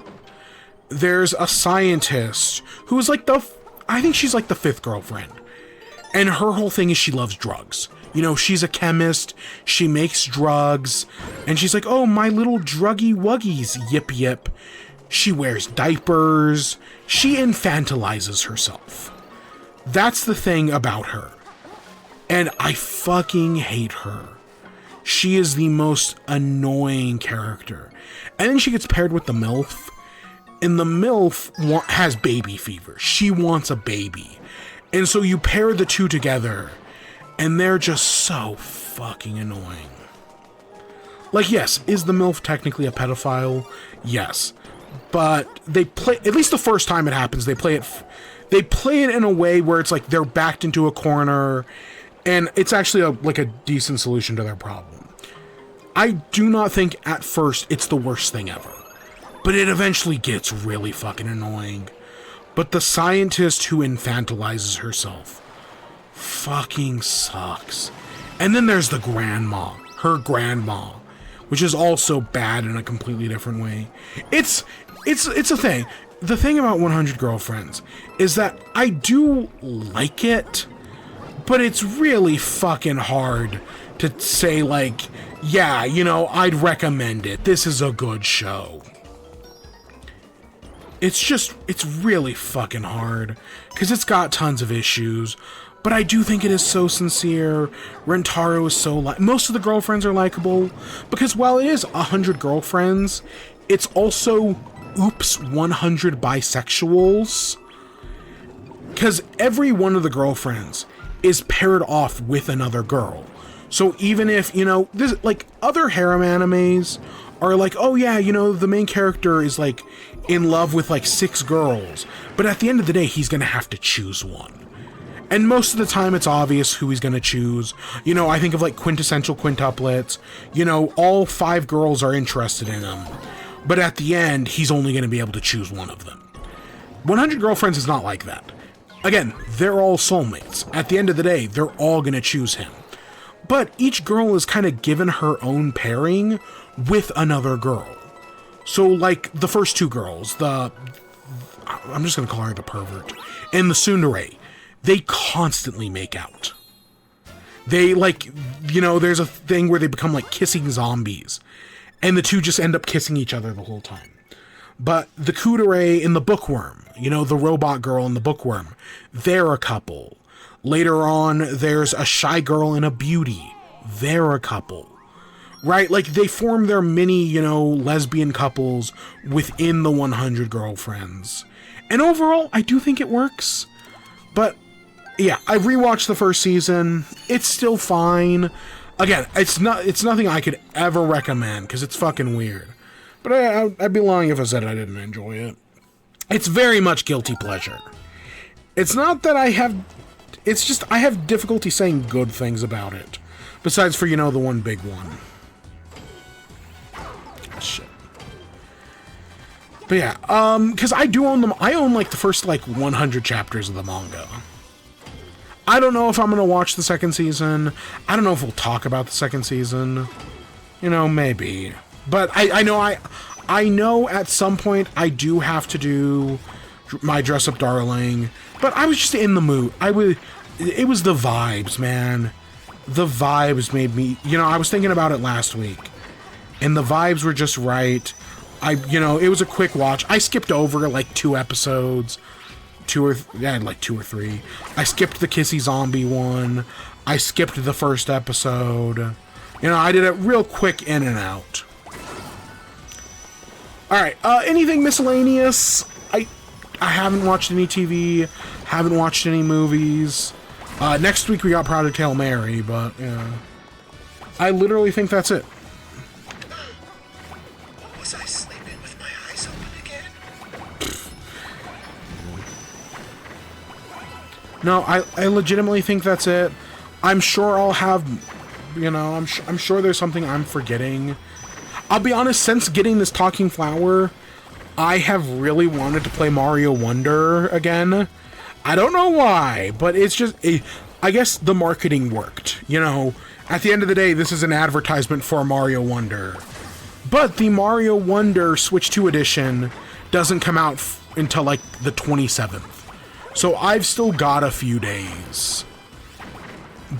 There's a scientist who's like I think she's like the 5th girlfriend. And her whole thing is she loves drugs. You know, she's a chemist, she makes drugs, and she's like, oh, my little druggy wuggies, yip yip. She wears diapers, she infantilizes herself. That's the thing about her. And I fucking hate her. She is the most annoying character. And then she gets paired with the MILF, and the MILF has baby fever. She wants a baby. And so you pair the two together, and they're just so fucking annoying. Like, yes, is the MILF technically a pedophile? Yes. But they play, at least the first time it happens, they play it in a way where it's like they're backed into a corner, and it's actually a decent solution to their problem. I do not think at first it's the worst thing ever, but it eventually gets really fucking annoying. But the scientist who infantilizes herself fucking sucks. And then there's the grandma, her grandma, which is also bad in a completely different way. It's a thing. The thing about 100 Girlfriends is that I do like it, but it's really fucking hard to say, like, yeah, you know, I'd recommend it. This is a good show. It's really fucking hard, because it's got tons of issues, but I do think it is so sincere. Rentaro is so most of the girlfriends are likable, because while it is 100 girlfriends, it's also, oops, 100 bisexuals, because every one of the girlfriends is paired off with another girl. So even if, you know, this, like, other harem animes are like, oh yeah, you know, the main character is, like, in love with, like, 6 girls, but at the end of the day, he's gonna have to choose one. And most of the time, it's obvious who he's gonna choose. You know, I think of, like, quintessential quintuplets. You know, all 5 girls are interested in him, but at the end, he's only gonna be able to choose one of them. 100 Girlfriends is not like that. Again, they're all soulmates. At the end of the day, they're all gonna choose him. But each girl is kind of given her own pairing with another girl. So, like, the first 2 girls, I'm just gonna call her the pervert, and the tsundere, they constantly make out. They, like, you know, there's a thing where they become, like, kissing zombies, and the 2 just end up kissing each other the whole time. But the kudere and the bookworm, you know, the robot girl and the bookworm, they're a couple. Later on, there's a shy girl and a beauty. They're a couple. Right? Like, they form their mini, you know, lesbian couples within the 100 Girlfriends. And overall, I do think it works. But, yeah, I rewatched the first season. It's still fine. Again, it's nothing I could ever recommend, because it's fucking weird. But I'd be lying if I said I didn't enjoy it. It's very much guilty pleasure. It's not that I have... It's just, I have difficulty saying good things about it. Besides for, you know, the one big one. Shit. But yeah, because I do own them. I own, like, the first, like, 100 chapters of the manga. I don't know if I'm gonna watch the second season. I don't know if we'll talk about the second season. You know, maybe. But I know at some point I do have to do my Dress Up Darling. But I was just in the mood. It was the vibes, man. The vibes made me, you know, I was thinking about it last week. And the vibes were just right. You know, it was a quick watch. I skipped over, like, 2 episodes. 2 or 3. I skipped the Kissy Zombie one. I skipped the first episode. You know, I did it real quick in and out. Alright, anything miscellaneous? I haven't watched any TV, haven't watched any movies. Next week we got Project Hail Mary, but, yeah. I literally think that's it.
Was I sleeping with my eyes open again?
No, I legitimately think that's it. I'm sure I'll have, you know, I'm sure there's something I'm forgetting. I'll be honest, since getting this Talking Flower, I have really wanted to play Mario Wonder again. I don't know why, but it's just, I guess the marketing worked. You know, at the end of the day, this is an advertisement for Mario Wonder. But the Mario Wonder Switch 2 edition doesn't come out until, like, the 27th. So I've still got a few days.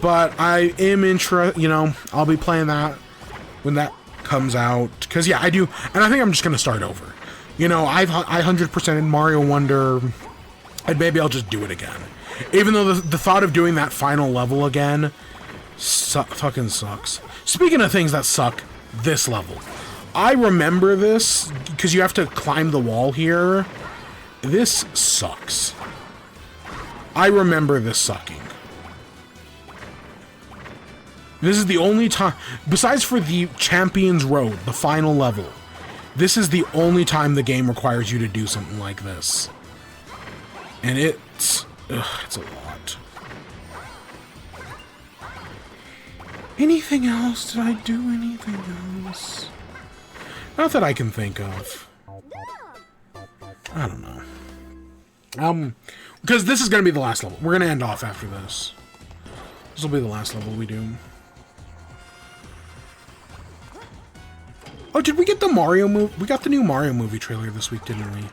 But I am you know, I'll be playing that when that comes out. Because, yeah, I do, and I think I'm just going to start over. You know, I 100% in Mario Wonder, and maybe I'll just do it again. Even though the thought of doing that final level again fucking sucks. Speaking of things that suck, this level. I remember this, because you have to climb the wall here. This sucks. I remember this sucking. This is the only time, besides for the Champions Road, the final level, this is the only time the game requires you to do something like this. And it's a lot. Anything else? Did I do anything else? Not that I can think of. I don't know. Because this is going to be the last level. We're going to end off after this. This will be the last level we do. Oh, did we get the Mario movie? We got the new Mario movie trailer this week, didn't we?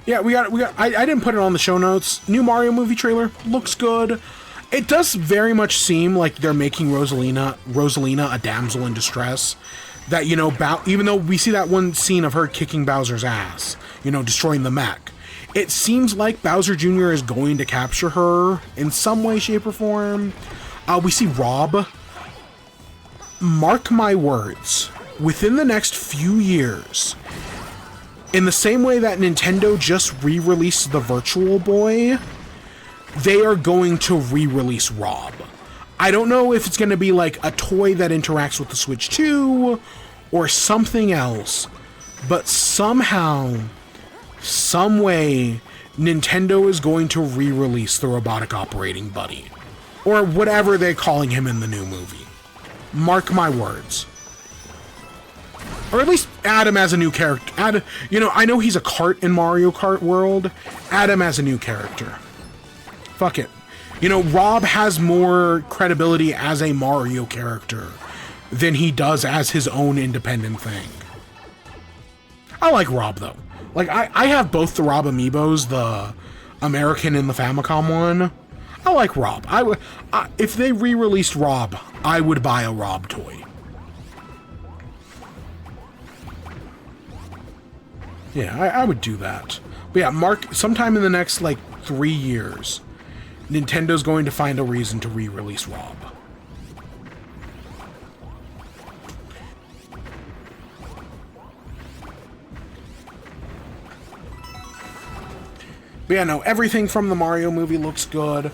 Yeah, we got. I didn't put it on the show notes. New Mario movie trailer looks good. It does very much seem like they're making Rosalina a damsel in distress. That, you know, even though we see that one scene of her kicking Bowser's ass, you know, destroying the mech, it seems like Bowser Jr. is going to capture her in some way, shape, or form. We see Rob. Mark my words. Within the next few years, In the same way that Nintendo just re-released the Virtual Boy, they are going to re-release Rob. I don't know if it's going to be like a toy that interacts with the Switch 2 or something else, but somehow, some way, Nintendo is going to re-release the Robotic Operating Buddy. Or whatever they're calling him in the new movie. Mark my words. Or at least add him as a new character. Add, you know, I know he's a cart in Mario Kart World. Add him as a new character. Fuck it. You know, Rob has more credibility as a Mario character than he does as his own independent thing. I like Rob, though. Like, I have both the Rob amiibos, the American and the Famicom one. I like Rob. If they re-released Rob, I would buy a Rob toy. Yeah, I would do that. But yeah, Mark, sometime in the next, like, 3 years, Nintendo's going to find a reason to re-release Rob. But yeah, no, everything from the Mario movie looks good.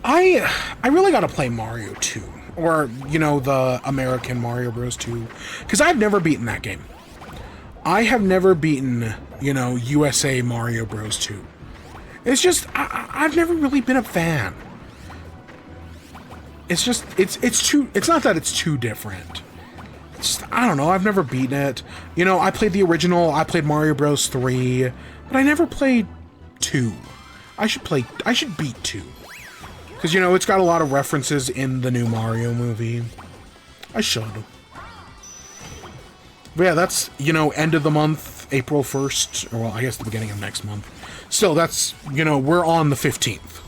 I really gotta play Mario 2. Or, you know, the American Mario Bros. 2. Because I've never beaten that game. I have never beaten, you know, USA Mario Bros. 2. It's just, I've never really been a fan. It's just, it's not that it's too different. It's just, I don't know, I've never beaten it. You know, I played the original, I played Mario Bros. 3, but I never played 2. I should beat 2. Because, you know, it's got a lot of references in the new Mario movie. I should. But yeah, that's, you know, end of the month, April 1st, or well, I guess the beginning of next month. Still, that's, you know, we're on the 15th.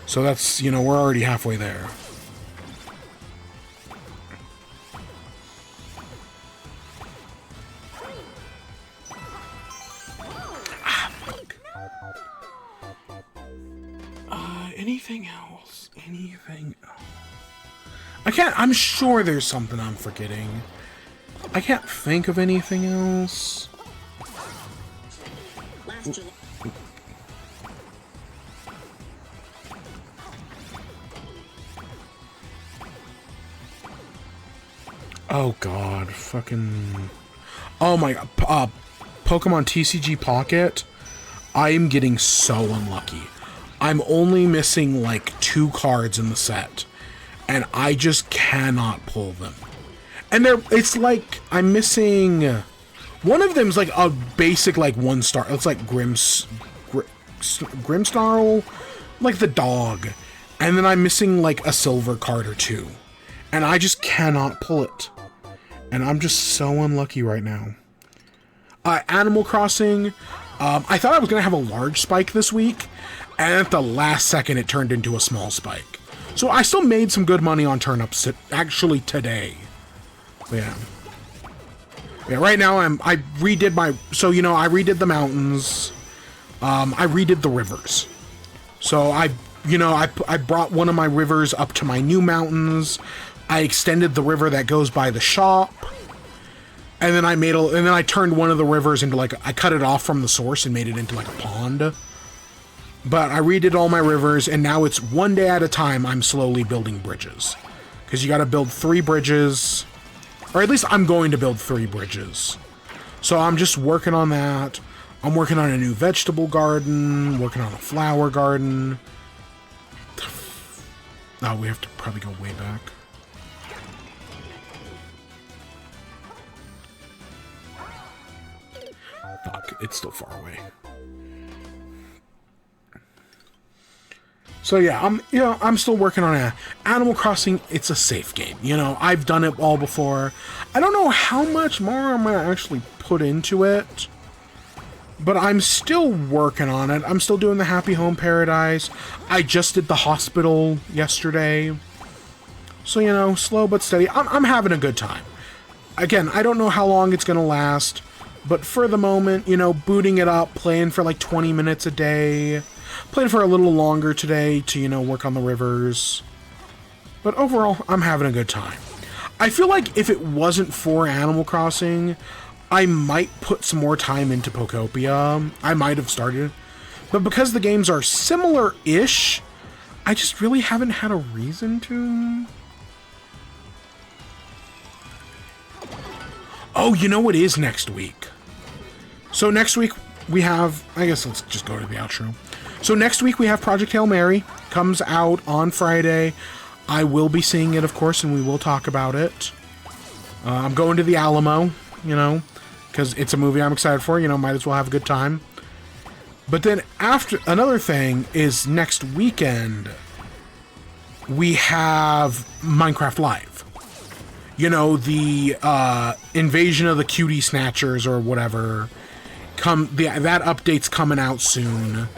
So that's, you know, we're already halfway there. Fuck. Anything else? Anything else? I'm sure there's something I'm forgetting. I can't think of anything else. Oh god, fucking... Oh my... Pokemon TCG Pocket. I am getting so unlucky. I'm only missing like 2 cards in the set. And I just cannot pull them. And it's like, I'm missing... One of them's like a basic, like, 1-star. It's like Grimmsnarl, like the dog. And then I'm missing like a silver card or 2. And I just cannot pull it. And I'm just so unlucky right now. Animal Crossing, I thought I was going to have a large spike this week. And at the last second, it turned into a small spike. So I still made some good money on turnips actually today. But yeah. Yeah, right now I redid my... So, you know, I redid the mountains. I redid the rivers. So I brought one of my rivers up to my new mountains. I extended the river that goes by the shop. And then I turned one of the rivers into like... I cut it off from the source and made it into like a pond. But I redid all my rivers, and now it's one day at a time I'm slowly building bridges. Because you gotta build 3 bridges... Or at least I'm going to build 3 bridges. So I'm just working on that. I'm working on a new vegetable garden, working on a flower garden. Oh, we have to probably go way back. Fuck, it's still far away. So yeah, I'm still working on Animal Crossing. It's a safe game. You know, I've done it all before. I don't know how much more I'm gonna actually put into it, but I'm still working on it. I'm still doing the Happy Home Paradise. I just did the hospital yesterday. So, you know, slow but steady. I'm having a good time. Again, I don't know how long it's gonna last, but for the moment, you know, booting it up, playing for like 20 minutes a day. Played for a little longer today to, you know, work on the rivers. But overall, I'm having a good time. I feel like if it wasn't for Animal Crossing, I might put some more time into Pokopia. I might have started. But because the games are similar-ish, I just really haven't had a reason to. Oh, you know what is next week? So next week we have... I guess let's just go to the outro. So next week we have Project Hail Mary. Comes out on Friday. I will be seeing it, of course, and we will talk about it. I'm going to the Alamo, you know, because it's a movie I'm excited for. You know, might as well have a good time. But then after... Another thing is next weekend we have Minecraft Live. You know, the Invasion of the Cutie Snatchers or whatever. That update's coming out soon.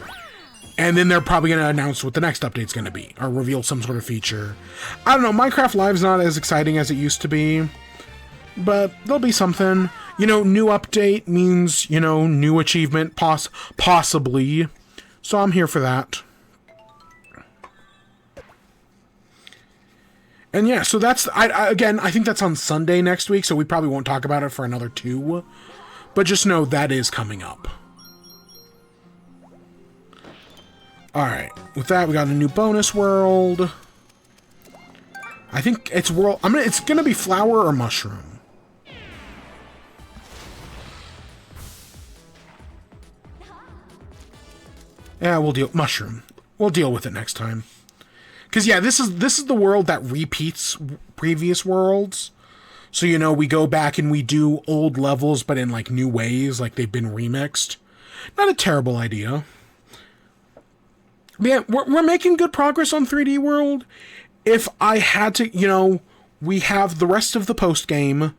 And then they're probably going to announce what the next update's going to be. Or reveal some sort of feature. I don't know, Minecraft Live's not as exciting as it used to be. But there'll be something. You know, new update means, you know, new achievement, possibly. So I'm here for that. And yeah, so that's... again, I think that's on Sunday next week, so we probably won't talk about it for another 2. But just know that is coming up. Alright, with that, we got a new bonus world. I think it's world... it's gonna be flower or mushroom. Yeah, we'll deal... Mushroom. We'll deal with it next time. Because, yeah, this is the world that repeats previous worlds. So, you know, we go back and we do old levels, but in, like, new ways, like they've been remixed. Not a terrible idea. But yeah, we're making good progress on 3D World. If I had to, you know, we have the rest of the post-game,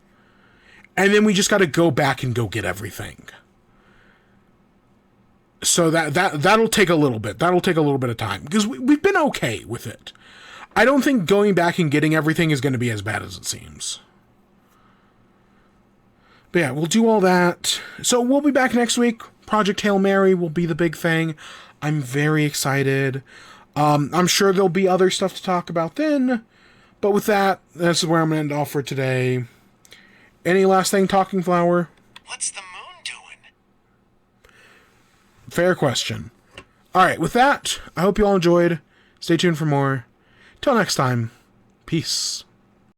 and then we just got to go back and go get everything. So that'll take a little bit. That'll take a little bit of time. Because we've been okay with it. I don't think going back and getting everything is going to be as bad as it seems. But yeah, we'll do all that. So we'll be back next week. Project Hail Mary will be the big thing. I'm very excited. I'm sure there'll be other stuff to talk about then. But with that, this is where I'm going to end off for today. Any last thing, Talking Flower?
What's the moon doing?
Fair question. Alright, with that, I hope you all enjoyed. Stay tuned for more. Till next time, peace.